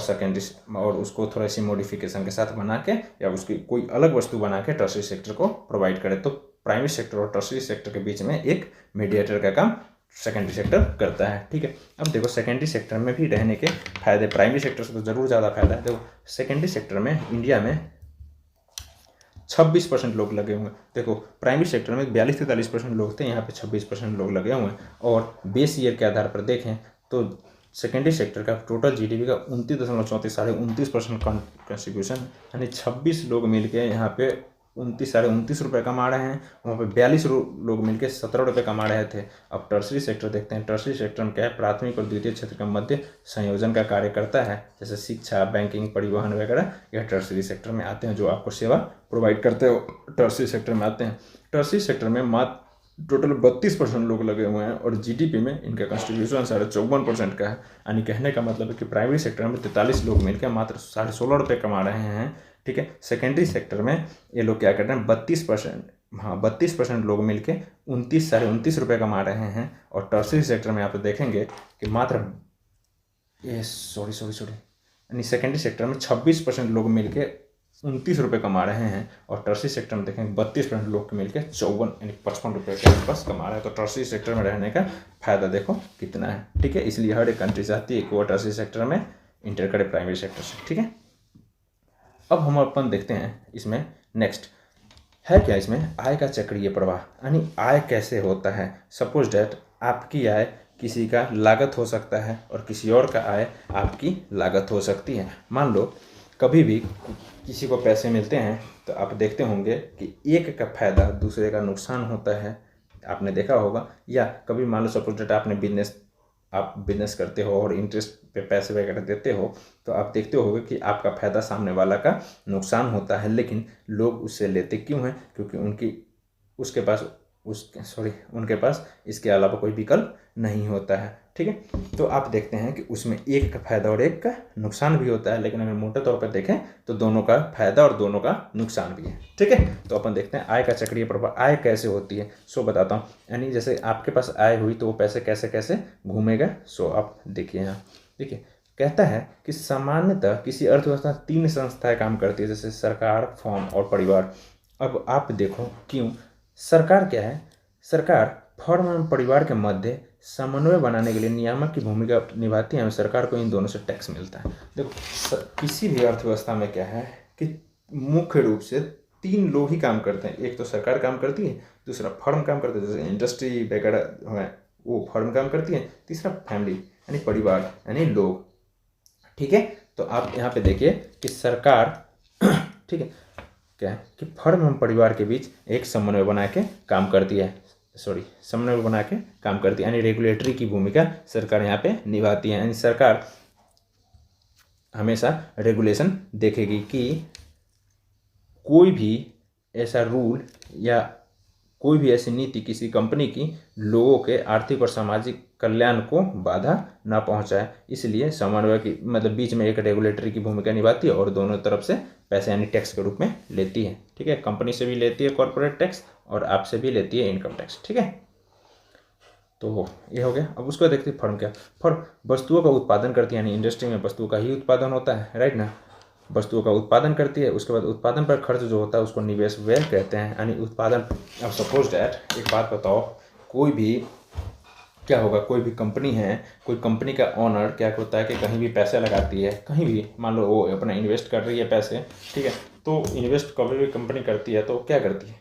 उसको थोड़ा सी मॉडिफिकेशन के साथ बना के, या उसकी कोई अलग वस्तु बना के टर्शरी सेक्टर को प्रोवाइड करे। तो प्राइमरी सेक्टर और टर्शरी सेक्टर के बीच में एक मीडिएटर का काम सेकेंडरी सेक्टर करता है। ठीक है, अब देखो सेकेंडरी सेक्टर में भी रहने के फायदे, प्राइमरी सेक्टर से तो जरूर ज़्यादा फायदा है। देखो, सेकेंडरी सेक्टर में इंडिया में 26% लोग लगे हुए हैं। देखो, प्राइमरी सेक्टर में 42-43% लोग थे, यहाँ पे 26% लोग लगे हुए हैं। और बेस ईयर के आधार पर देखें तो सेकेंडरी सेक्टर का टोटल जीडीपी का 29.34% कंट्रीब्यूशन, यानी 26 लोग मिलके यहाँ पे 29 रुपये कमा रहे हैं, वहाँ पे 42 लोग मिलके 17 रुपये कमा रहे थे। अब टर्शरी सेक्टर देखते हैं। टर्शरी सेक्टर में क्या है, प्राथमिक और द्वितीय क्षेत्र के मध्य संयोजन का कार्य करता है, जैसे शिक्षा, बैंकिंग, परिवहन वगैरह, यह टर्शरी सेक्टर में आते हैं, जो आपको सेवा प्रोवाइड करते हो टर्शरी सेक्टर में आते हैं। टर्शरी सेक्टर में मात्र टोटल 32% लोग लगे हुए हैं, और जीडीपी में इनका कंट्रीब्यूशन 54% का है। यानी कहने का मतलब है कि प्राइमरी सेक्टर में 43 लोग मिलकर मात्र 16.5 रुपये कमा रहे हैं। ठीक है, सेकेंडरी सेक्टर में ये लोग क्या कर रहे हैं, 32% लोग मिलके 29-29.5 रुपये कमा रहे हैं। और टर्शरी सेक्टर में आप देखेंगे कि मात्र यानी सेकेंडरी सेक्टर में 26% लोग मिलके 29 रुपये कमा रहे हैं, और टर्शरी सेक्टर में देखेंगे 32% लोग मिलके 54 यानी 55 रुपये के आसपास कमा रहे हैं। तो टर्शरी सेक्टर में रहने का फायदा देखो कितना है। ठीक है, इसलिए हर एक कंट्री चाहती है कि वो टर्शरी सेक्टर में इंटर करे प्राइमरी सेक्टर से। ठीक है, अब हम अपन देखते हैं इसमें नेक्स्ट है क्या, इसमें आय का चक्रीय प्रवाह, यानी आय कैसे होता है। सपोज डैट आपकी आय किसी का लागत हो सकता है और किसी और का आय आपकी लागत हो सकती है। मान लो कभी भी किसी को पैसे मिलते हैं तो आप देखते होंगे कि एक का फ़ायदा दूसरे का नुकसान होता है, आपने देखा होगा। या कभी मान लो सपोज डेट आप बिजनेस करते हो और इंटरेस्ट पे पैसे वगैरह देते हो, तो आप देखते होगे कि आपका फ़ायदा सामने वाला का नुकसान होता है, लेकिन लोग उससे लेते क्यों हैं? क्योंकि उसके पास उनके पास इसके अलावा कोई विकल्प नहीं होता है। ठीक है, तो आप देखते हैं कि उसमें एक का फायदा और एक का नुकसान भी होता है, लेकिन अगर मोटे तौर पर देखें तो दोनों का फायदा और दोनों का नुकसान भी है। ठीक है, तो अपन देखते हैं आय का चक्रीय प्रभाव, आय कैसे होती है। सो बताता हूँ, यानी जैसे आपके पास आय हुई तो वो पैसे कैसे कैसे घूमेगा। सो आप देखिए यहाँ, देखिए कहता है कि सामान्यतः किसी अर्थव्यवस्था 3 संस्थाएं काम करती है, जैसे सरकार, फर्म और परिवार। अब आप देखो क्यों, सरकार क्या है, सरकार फर्म एवं परिवार के मध्य समन्वय बनाने के लिए नियामक की भूमिका निभाती है। सरकार को इन दोनों से टैक्स मिलता है। देखो किसी भी अर्थव्यवस्था में क्या है कि मुख्य रूप से 3 लोग ही काम करते हैं। एक तो सरकार काम करती है, दूसरा फर्म काम करते हैं, जैसे इंडस्ट्री वगैरह है वो फर्म काम करती है, तीसरा फैमिली यानी परिवार यानी लोग। ठीक है, तो आप यहाँ पे देखिए कि सरकार ठीक है क्या है कि फर्म एवं परिवार के बीच एक समन्वय बना के काम करती है, समन्वय बना के काम करती है, यानी रेगुलेटरी की भूमिका सरकार यहाँ पे निभाती है। यानी सरकार हमेशा रेगुलेशन देखेगी कि कोई भी ऐसा रूल या कोई भी ऐसी नीति किसी कंपनी की लोगों के आर्थिक और सामाजिक कल्याण को बाधा ना पहुंचाए, इसलिए समन्वय की मतलब बीच में एक रेगुलेटरी की भूमिका निभाती है और दोनों तरफ से पैसे यानी टैक्स के रूप में लेती है। ठीक है, कंपनी से भी लेती है कॉर्पोरेट टैक्स और आपसे भी लेती है इनकम टैक्स। ठीक है, तो ये हो गया। अब उसको देखते हैं फर्म क्या, फर्म वस्तुओं का उत्पादन करती है, यानी इंडस्ट्री में वस्तुओं का ही उत्पादन होता है, राइट ना। वस्तुओं का उत्पादन करती है, उसके बाद उत्पादन पर खर्च जो होता है उसको निवेश व्यय कहते हैं, यानी उत्पादन। अब सपोज डैट एक बात बताओ, कोई भी क्या होगा, कोई भी कंपनी है, कोई कंपनी का ओनर क्या होता है कि कहीं भी पैसे लगाती है, कहीं भी मान लो वो अपना इन्वेस्ट कर रही है पैसे, ठीक है, तो इन्वेस्ट कभी भी कंपनी करती है तो क्या करती है,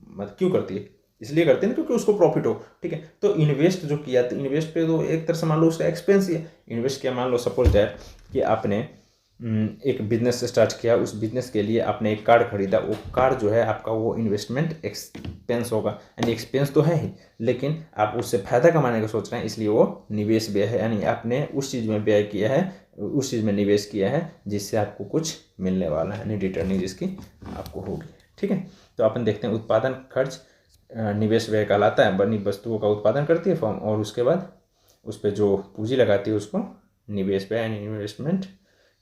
मतलब क्यों करती है, इसलिए करते हैं क्योंकि उसको प्रॉफिट हो। ठीक है, तो इन्वेस्ट जो किया तो इन्वेस्ट पे तो एक तरह से मान लो उसका एक्सपेंस ही है। इन्वेस्ट किया, मान लो सपोज दैट कि आपने एक बिजनेस स्टार्ट किया, उस बिजनेस के लिए आपने एक कार खरीदा, वो कार जो है आपका वो इन्वेस्टमेंट एक्सपेंस होगा, यानी एक्सपेंस तो है ही, लेकिन आप उससे फ़ायदा कमाने का सोच रहे हैं इसलिए वो निवेश व्यय है, यानी आपने उस चीज़ में व्यय किया है, उस चीज़ में निवेश किया है जिससे आपको कुछ मिलने वाला है, यानी रिटर्निंग जिसकी आपको होगी। ठीक है, तो अपन देखते हैं उत्पादन खर्च निवेश व्यय कहलाता है। बनी वस्तुओं का उत्पादन करती है फर्म और उसके बाद उस पर जो पूंजी लगाती है उसको निवेश व्यय यानी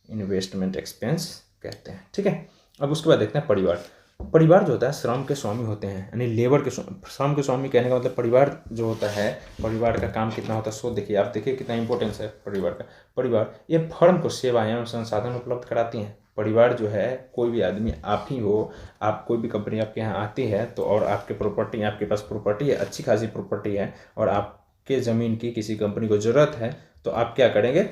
इन्वेस्टमेंट एक्सपेंस कहते हैं। ठीक है, अब उसके बाद देखते हैं परिवार। परिवार जो होता है श्रम के स्वामी होते हैं, यानी लेबर के श्रम के स्वामी कहने का मतलब परिवार जो होता है, परिवार का काम कितना होता है। सो देखिए, आप देखिए कितना इंपॉर्टेंस है परिवार का। परिवार ये फर्म को सेवाएं एवं संसाधन उपलब्ध कराती हैं। परिवार जो है, कोई भी आदमी, आप ही हो, आप कोई भी कंपनी आपके यहाँ आती है तो और आपके आपके पास प्रॉपर्टी है, अच्छी खासी प्रॉपर्टी है, और आपके ज़मीन की किसी कंपनी को ज़रूरत है, तो आप क्या करेंगे,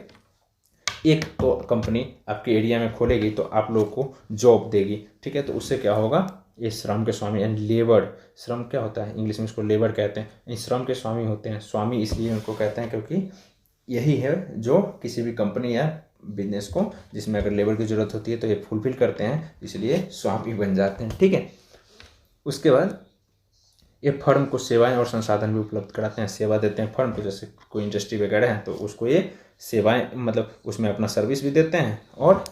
एक तो कंपनी आपके एरिया में खोलेगी तो आप लोग को जॉब देगी। ठीक है, तो उससे क्या होगा, ये श्रम के स्वामी यानी लेबर, श्रम क्या होता है इंग्लिश में इसको लेबर कहते हैं, ये श्रम के स्वामी होते हैं। स्वामी इसलिए उनको कहते हैं क्योंकि यही है जो किसी भी कंपनी या बिजनेस को, जिसमें अगर लेबर की ज़रूरत होती है तो ये फुलफिल करते हैं, इसलिए स्वामी बन जाते हैं। ठीक है, उसके बाद ये फर्म को सेवाएं और संसाधन भी उपलब्ध कराते हैं, सेवा देते हैं फर्म को, जैसे कोई इंडस्ट्री वगैरह है तो उसको ये सेवाएं मतलब उसमें अपना सर्विस भी देते हैं और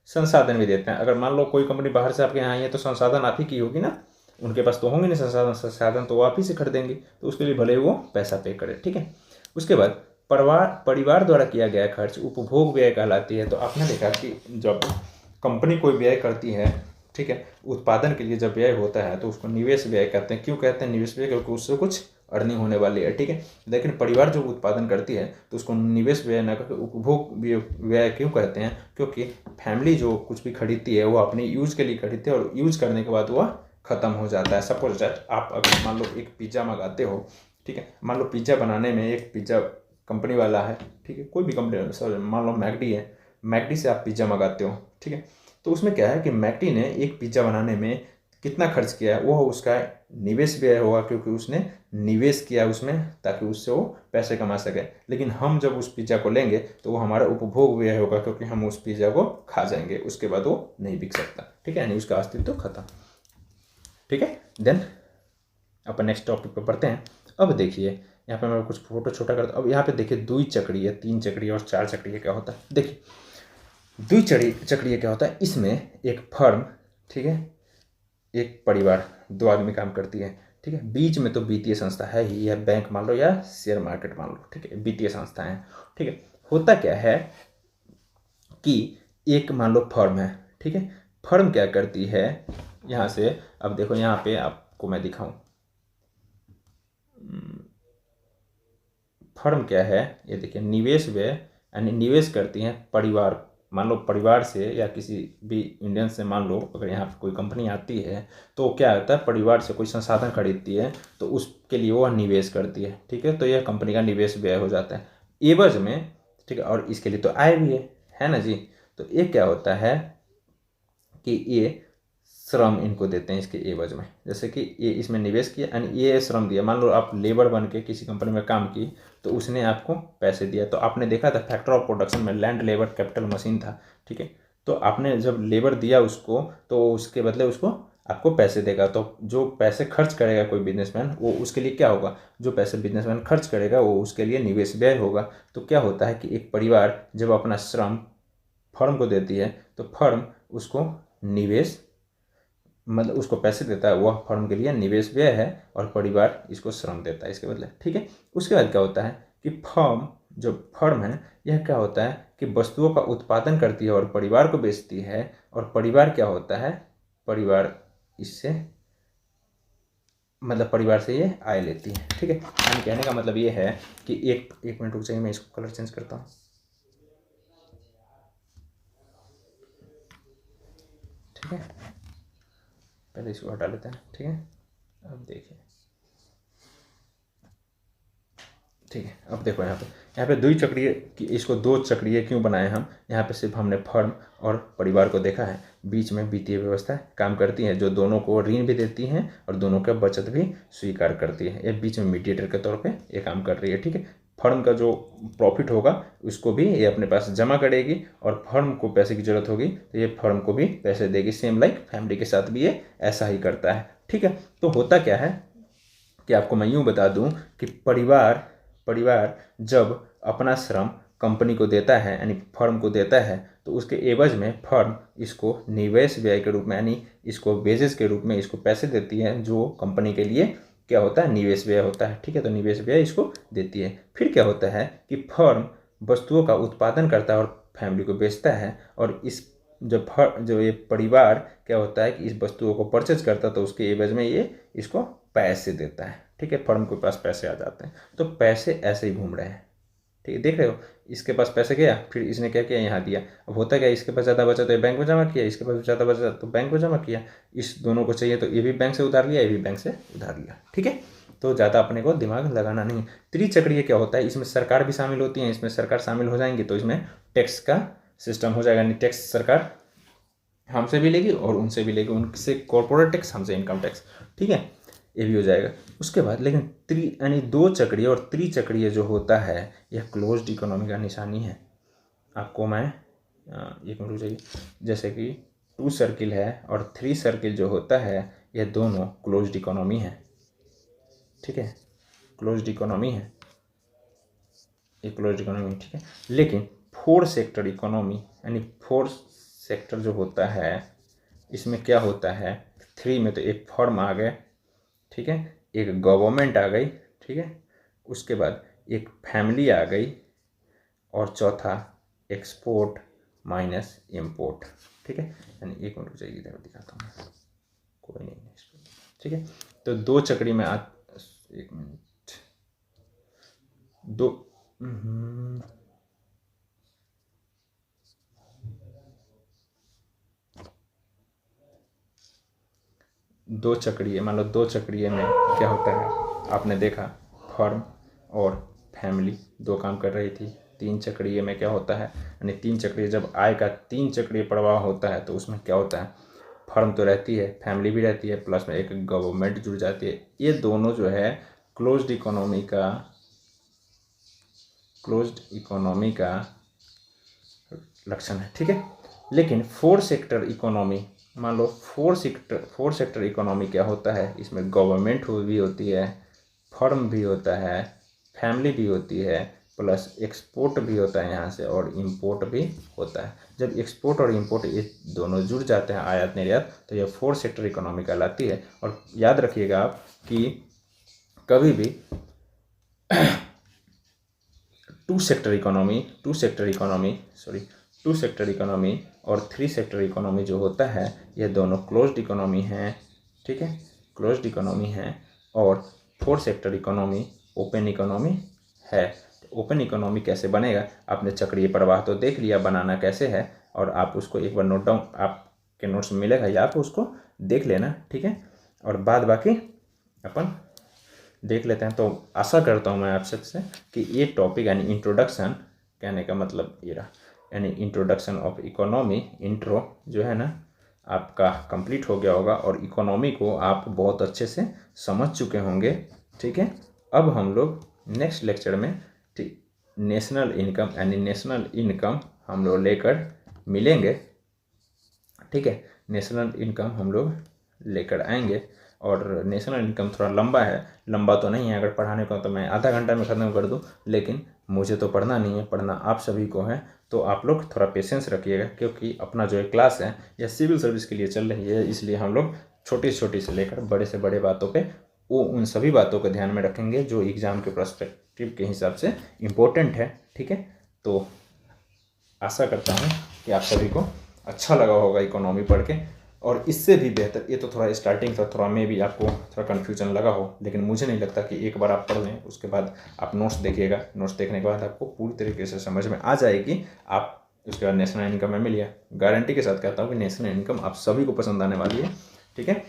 संसाधन भी देते हैं। अगर मान लो कोई कंपनी बाहर से आपके यहाँ आई है तो संसाधन आप ही की होगी ना, उनके पास तो होंगे नहीं संसाधन तो वो आप ही से खरीदेंगे, तो उसके लिए भले ही वो पैसा पे करे। ठीक है, उसके बाद परिवार द्वारा किया गया खर्च उपभोग व्यय कहलाती है। तो आपने देखा कि जब कंपनी कोई व्यय करती है, ठीक है, उत्पादन के लिए जब व्यय होता है तो उसको निवेश व्यय कहते हैं। क्यों कहते हैं निवेश व्यय, क्योंकि उससे कुछ अर्निंग होने वाली है। ठीक है, लेकिन परिवार जो उत्पादन करती है तो उसको निवेश व्यय न करके उपभोग व्यय क्यों कहते हैं, क्योंकि फैमिली जो कुछ भी खरीदती है वो अपने यूज के लिए खरीदती है और यूज करने के बाद वह खत्म हो जाता है। सपोज दैट आप अगर मान लो एक पिज़्ज़ा मंगाते हो, ठीक है, मान लो पिज़्ज़ा बनाने में एक पिज़्ज़ा कंपनी वाला है, ठीक है, कोई भी कंपनी, सॉरी मान लो मैकडी है, मैकडी से आप पिज़्ज़ा मंगाते हो, ठीक है, तो उसमें क्या है कि मैकडी ने एक पिज़्ज़ा बनाने में कितना खर्च किया है, वो उसका निवेश व्यय होगा, क्योंकि उसने निवेश किया उसमें ताकि उससे वो पैसे कमा सके। लेकिन हम जब उस पिज़्ज़ा को लेंगे तो वो हमारा उपभोग व्यय होगा, क्योंकि हम उस पिज़्ज़ा को खा जाएंगे, उसके बाद वो नहीं बिक सकता। ठीक है, यानी उसका अस्तित्व खत्म। ठीक है, देन अपन नेक्स्ट टॉपिक पर पढ़ते हैं। अब देखिए यहाँ पे मैं कुछ फोटो छोटा करता हूँ। अब यहाँ पे देखिए द्विचक्रीय, 3 चक्रीय और 4 चक्रीय क्या होता है। देखिए द्विचक्रीय क्या होता है, इसमें एक फर्म, ठीक है, एक परिवार, 2 आदमी काम करती है। ठीक है, बीच में तो वित्तीय संस्था है ही, या बैंक मान लो या शेयर मार्केट मान लो। ठीक है, वित्तीय संस्था है। ठीक है, होता क्या है कि एक मान लो फर्म है। ठीक है, फर्म क्या करती है, यहाँ से अब देखो, यहाँ पे आपको मैं दिखाऊं, फर्म क्या है, ये देखिए निवेश व्यय, यानी निवेश करती हैं परिवार, मान लो परिवार से या किसी भी इंडियन से, मान लो अगर यहाँ पे कोई कंपनी आती है तो क्या होता है, परिवार से कोई संसाधन खरीदती है तो उसके लिए वो निवेश करती है। ठीक है, तो यह कंपनी का निवेश व्यय हो जाता है एवज में। ठीक है, और इसके लिए तो आय भी है ना जी। तो ये क्या होता है कि ये श्रम इनको देते हैं इसके एवज में, जैसे कि ये इसमें निवेश किया यानी ये श्रम दिया। मान लो आप लेबर बन के किसी कंपनी में काम की तो उसने आपको पैसे दिया। तो आपने देखा था फैक्टर ऑफ प्रोडक्शन में लैंड, लेबर, कैपिटल, मशीन था। ठीक है, तो आपने जब लेबर दिया उसको तो उसके बदले उसको आपको पैसे देगा। तो जो पैसे खर्च करेगा कोई बिजनेसमैन, वो उसके लिए क्या होगा, जो पैसे बिजनेसमैन खर्च करेगा वो उसके लिए निवेश व्यय होगा। तो क्या होता है कि एक परिवार जब अपना श्रम फर्म को देती है तो फर्म उसको निवेश, मतलब उसको पैसे देता है, वह फर्म के लिए निवेश व्यय है, और परिवार इसको श्रम देता है इसके बदले। ठीक है, उसके बाद क्या होता है कि फर्म, जो फर्म है यह क्या होता है कि वस्तुओं का उत्पादन करती है और परिवार को बेचती है, और परिवार क्या होता है, परिवार इससे, मतलब परिवार से ये आय लेती है। ठीक है, यानी कहने का मतलब ये है कि एक मिनट रुक जाइए, मैं इसको कलर चेंज करता हूँ। ठीक है, पहले इसको हटा लेते हैं। ठीक है, अब देखिए, ठीक है, अब देखो यहाँ पे द्विचक्रीय, इसको 2 चक्रीय क्यों बनाए हम, यहाँ पे सिर्फ हमने फर्म और परिवार को देखा है। बीच में वित्तीय व्यवस्था काम करती है जो दोनों को ऋण भी देती हैं और दोनों का बचत भी स्वीकार करती है। ये बीच में मीडिएटर के तौर पे ये काम कर रही है। ठीक है, फर्म का जो प्रॉफिट होगा उसको भी ये अपने पास जमा करेगी, और फर्म को पैसे की जरूरत होगी तो ये फर्म को भी पैसे देगी। सेम लाइक फैमिली के साथ भी ये ऐसा ही करता है। ठीक है, तो होता क्या है कि आपको मैं यूँ बता दूँ कि परिवार जब अपना श्रम कंपनी को देता है, यानी फर्म को देता है, तो उसके एवज में फर्म इसको निवेश व्यय के रूप में, यानी इसको वेजेस के रूप में इसको पैसे देती है, जो कंपनी के लिए क्या होता है, निवेश व्यय होता है। ठीक है, तो निवेश व्यय इसको देती है। फिर क्या होता है कि फर्म वस्तुओं का उत्पादन करता है और फैमिली को बेचता है, और इस जो ये परिवार क्या होता है कि इस वस्तुओं को परचेज करता है, तो उसके एवज में ये इसको पैसे देता है। ठीक है, फर्म के पास पैसे आ जाते हैं, तो पैसे ऐसे ही घूम रहे हैं। ठीक है, देख रहे हो, इसके पास पैसे गया, फिर इसने क्या किया, यहाँ दिया। अब होता क्या, इसके पास ज़्यादा बचा तो ये बैंक में जमा किया, इसके पास ज़्यादा बचा तो बैंक में जमा किया। इस दोनों को चाहिए तो ये भी बैंक से उधार लिया, ये भी बैंक से उधार लिया। ठीक है, तो ज़्यादा अपने को दिमाग लगाना नहीं। त्रिचक्रीय क्या होता है, इसमें सरकार भी शामिल होती है। इसमें सरकार शामिल हो जाएंगी तो इसमें टैक्स का सिस्टम हो जाएगा, यानी टैक्स सरकार हमसे भी लेगी और उनसे भी लेगी, उनसे कॉर्पोरेट टैक्स, हमसे इनकम टैक्स। ठीक है, ये भी हो जाएगा। उसके बाद लेकिन यानी 2 चक्रीय और त्रिचक्रीय जो होता है यह क्लोज्ड इकोनॉमी का निशानी है। आपको मैं एक मिनट चाहिए, जैसे कि 2 सर्किल है और 3 सर्किल जो होता है यह दोनों क्लोज्ड इकोनॉमी है। ठीक है, क्लोज्ड इकोनॉमी है, ये क्लोज्ड इकोनॉमी। ठीक है, लेकिन 4 सेक्टर इकोनॉमी, यानी 4 सेक्टर जो होता है इसमें क्या होता है, 3 में तो एक फर्म आ गए, ठीक है, एक गवर्नमेंट आ गई, ठीक है, उसके बाद एक फैमिली आ गई, और चौथा एक्सपोर्ट माइनस इम्पोर्ट। ठीक है, यानी एक मिनट चाहिए, इधर दिखाता हूँ, कोई नहीं। ठीक है, तो 2 चक्री में एक मिनट, 2 चक्रीय, मान लो 2 चक्रीय में क्या होता है, आपने देखा फर्म और फैमिली 2 काम कर रही थी। 3 चक्रीय में क्या होता है, यानी 3 चक्रीय जब आय का 3 चक्रीय प्रवाह होता है तो उसमें क्या होता है, फर्म तो रहती है, फैमिली भी रहती है, प्लस में एक गवर्नमेंट जुड़ जाती है। ये दोनों जो है क्लोज्ड इकोनॉमी का लक्षण है, ठीक है। लेकिन फोर सेक्टर इकोनॉमी, मान लो फोर सेक्टर इकोनॉमी क्या होता है, इसमें गवर्नमेंट भी होती है, फर्म भी होता है, फैमिली भी होती है, प्लस एक्सपोर्ट भी होता है यहाँ से, और इंपोर्ट भी होता है। जब एक्सपोर्ट और इंपोर्ट ये दोनों जुड़ जाते हैं, आयात निर्यात, तो ये फोर सेक्टर इकोनॉमी कहलाती है। और याद रखिएगा आप कि कभी भी टू सेक्टर इकोनॉमी और थ्री सेक्टर इकोनॉमी जो होता है, ये दोनों क्लोज्ड इकोनॉमी हैं, ठीक है, क्लोज्ड इकोनॉमी है। और four sector economy open economy है। तो ओपन इकोनॉमी कैसे बनेगा, आपने चक्रीय प्रवाह तो देख लिया बनाना कैसे है, और आप उसको एक बार नोट डाउन, आपके नोट्स में मिलेगा या आप उसको देख लेना, ठीक है। और बाद बाकी अपन देख लेते हैं। तो आशा करता हूँ मैं आप सबसे कि ये टॉपिक यानी इंट्रोडक्शन, कहने का मतलब ये रहा, यानी इंट्रोडक्शन ऑफ इकोनॉमी, इंट्रो जो है ना, आपका कंप्लीट हो गया होगा और इकोनॉमी को आप बहुत अच्छे से समझ चुके होंगे, ठीक है। अब हम लोग नेक्स्ट लेक्चर में नेशनल इनकम हम लोग लेकर मिलेंगे, ठीक है। नेशनल इनकम हम लोग लेकर आएंगे, और नेशनल इनकम थोड़ा लंबा तो नहीं है, अगर पढ़ाने को तो मैं आधा घंटा में ख़त्म कर दूं, लेकिन मुझे तो पढ़ना नहीं है, पढ़ना आप सभी को है। तो आप लोग थोड़ा पेशेंस रखिएगा, क्योंकि अपना जो है क्लास है यह सिविल सर्विस के लिए चल रही है, इसलिए हम लोग छोटी से लेकर बड़े से बड़े बातों पे उन सभी बातों को ध्यान में रखेंगे जो एग्ज़ाम के पर्सपेक्टिव के हिसाब से इम्पोर्टेंट है, ठीक है। तो आशा करता हूँ कि आप सभी को अच्छा लगा होगा इकोनॉमी पढ़ के, और इससे भी बेहतर, ये तो थोड़ा स्टार्टिंग था, थोड़ा में भी आपको थोड़ा कन्फ्यूजन लगा हो, लेकिन मुझे नहीं लगता कि एक बार आप पढ़ लें उसके बाद आप नोट्स देखिएगा, नोट्स देखने के बाद आपको पूरी तरीके से समझ में आ जाएगी। आप उसके बाद नेशनल इनकम में मिलिए, गारंटी के साथ कहता हूँ कि नेशनल इनकम आप सभी को पसंद आने वाली है, ठीक है।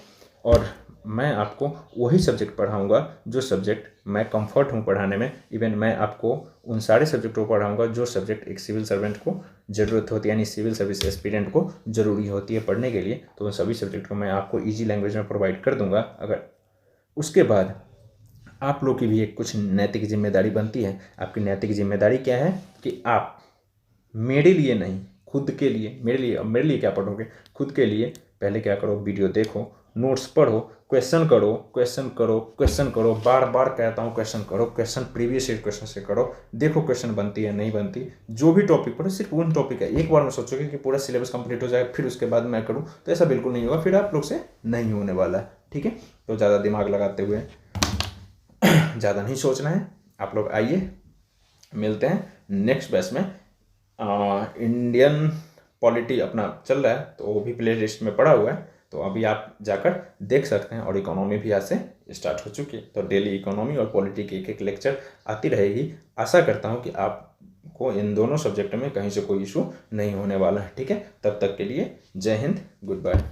और मैं आपको वही सब्जेक्ट पढ़ाऊँगा जो सब्जेक्ट मैं कंफर्ट हूँ पढ़ाने में। इवन मैं आपको उन सारे सब्जेक्टों को पढ़ाऊँगा जो सब्जेक्ट एक सिविल सर्वेंट को ज़रूरत होती है, यानी सिविल सर्विस एस्पिरेंट को ज़रूरी होती है पढ़ने के लिए। तो उन सभी सब्जेक्ट को मैं आपको ईजी लैंग्वेज में प्रोवाइड कर दूँगा। अगर उसके बाद आप लोग की भी एक कुछ नैतिक जिम्मेदारी बनती है। आपकी नैतिक जिम्मेदारी क्या है कि आप मेरे लिए नहीं, खुद के लिए, मेरे लिए क्या पढ़ोगे, खुद के लिए पहले क्या करो, वीडियो देखो, नोट्स पढ़ो, क्वेश्चन करो, बार बार कहता हूँ क्वेश्चन करो, क्वेश्चन प्रीवियस ईयर क्वेश्चन से करो, देखो क्वेश्चन बनती है नहीं बनती। जो भी टॉपिक पढ़ो सिर्फ उन टॉपिक है, एक बार में सोचोगे कि पूरा सिलेबस कंप्लीट हो जाएगा फिर उसके बाद मैं करूँ, तो ऐसा बिल्कुल नहीं होगा, फिर आप लोग से नहीं होने वाला है, ठीक है। तो ज़्यादा दिमाग लगाते हुए ज़्यादा नहीं सोचना है। आप लोग आइए, मिलते हैं नेक्स्ट बैच में। इंडियन पॉलिटी अपना चल रहा है, तो वो भी प्ले लिस्ट में पड़ा हुआ है, तो अभी आप जाकर देख सकते हैं। और इकोनॉमी भी आज से स्टार्ट हो चुकी है, तो डेली इकोनॉमी और पॉलिटी की एक लेक्चर आती रहेगी। आशा करता हूं कि आपको इन दोनों सब्जेक्ट में कहीं से कोई इशू नहीं होने वाला है, ठीक है। तब तक के लिए जय हिंद, गुड बाय।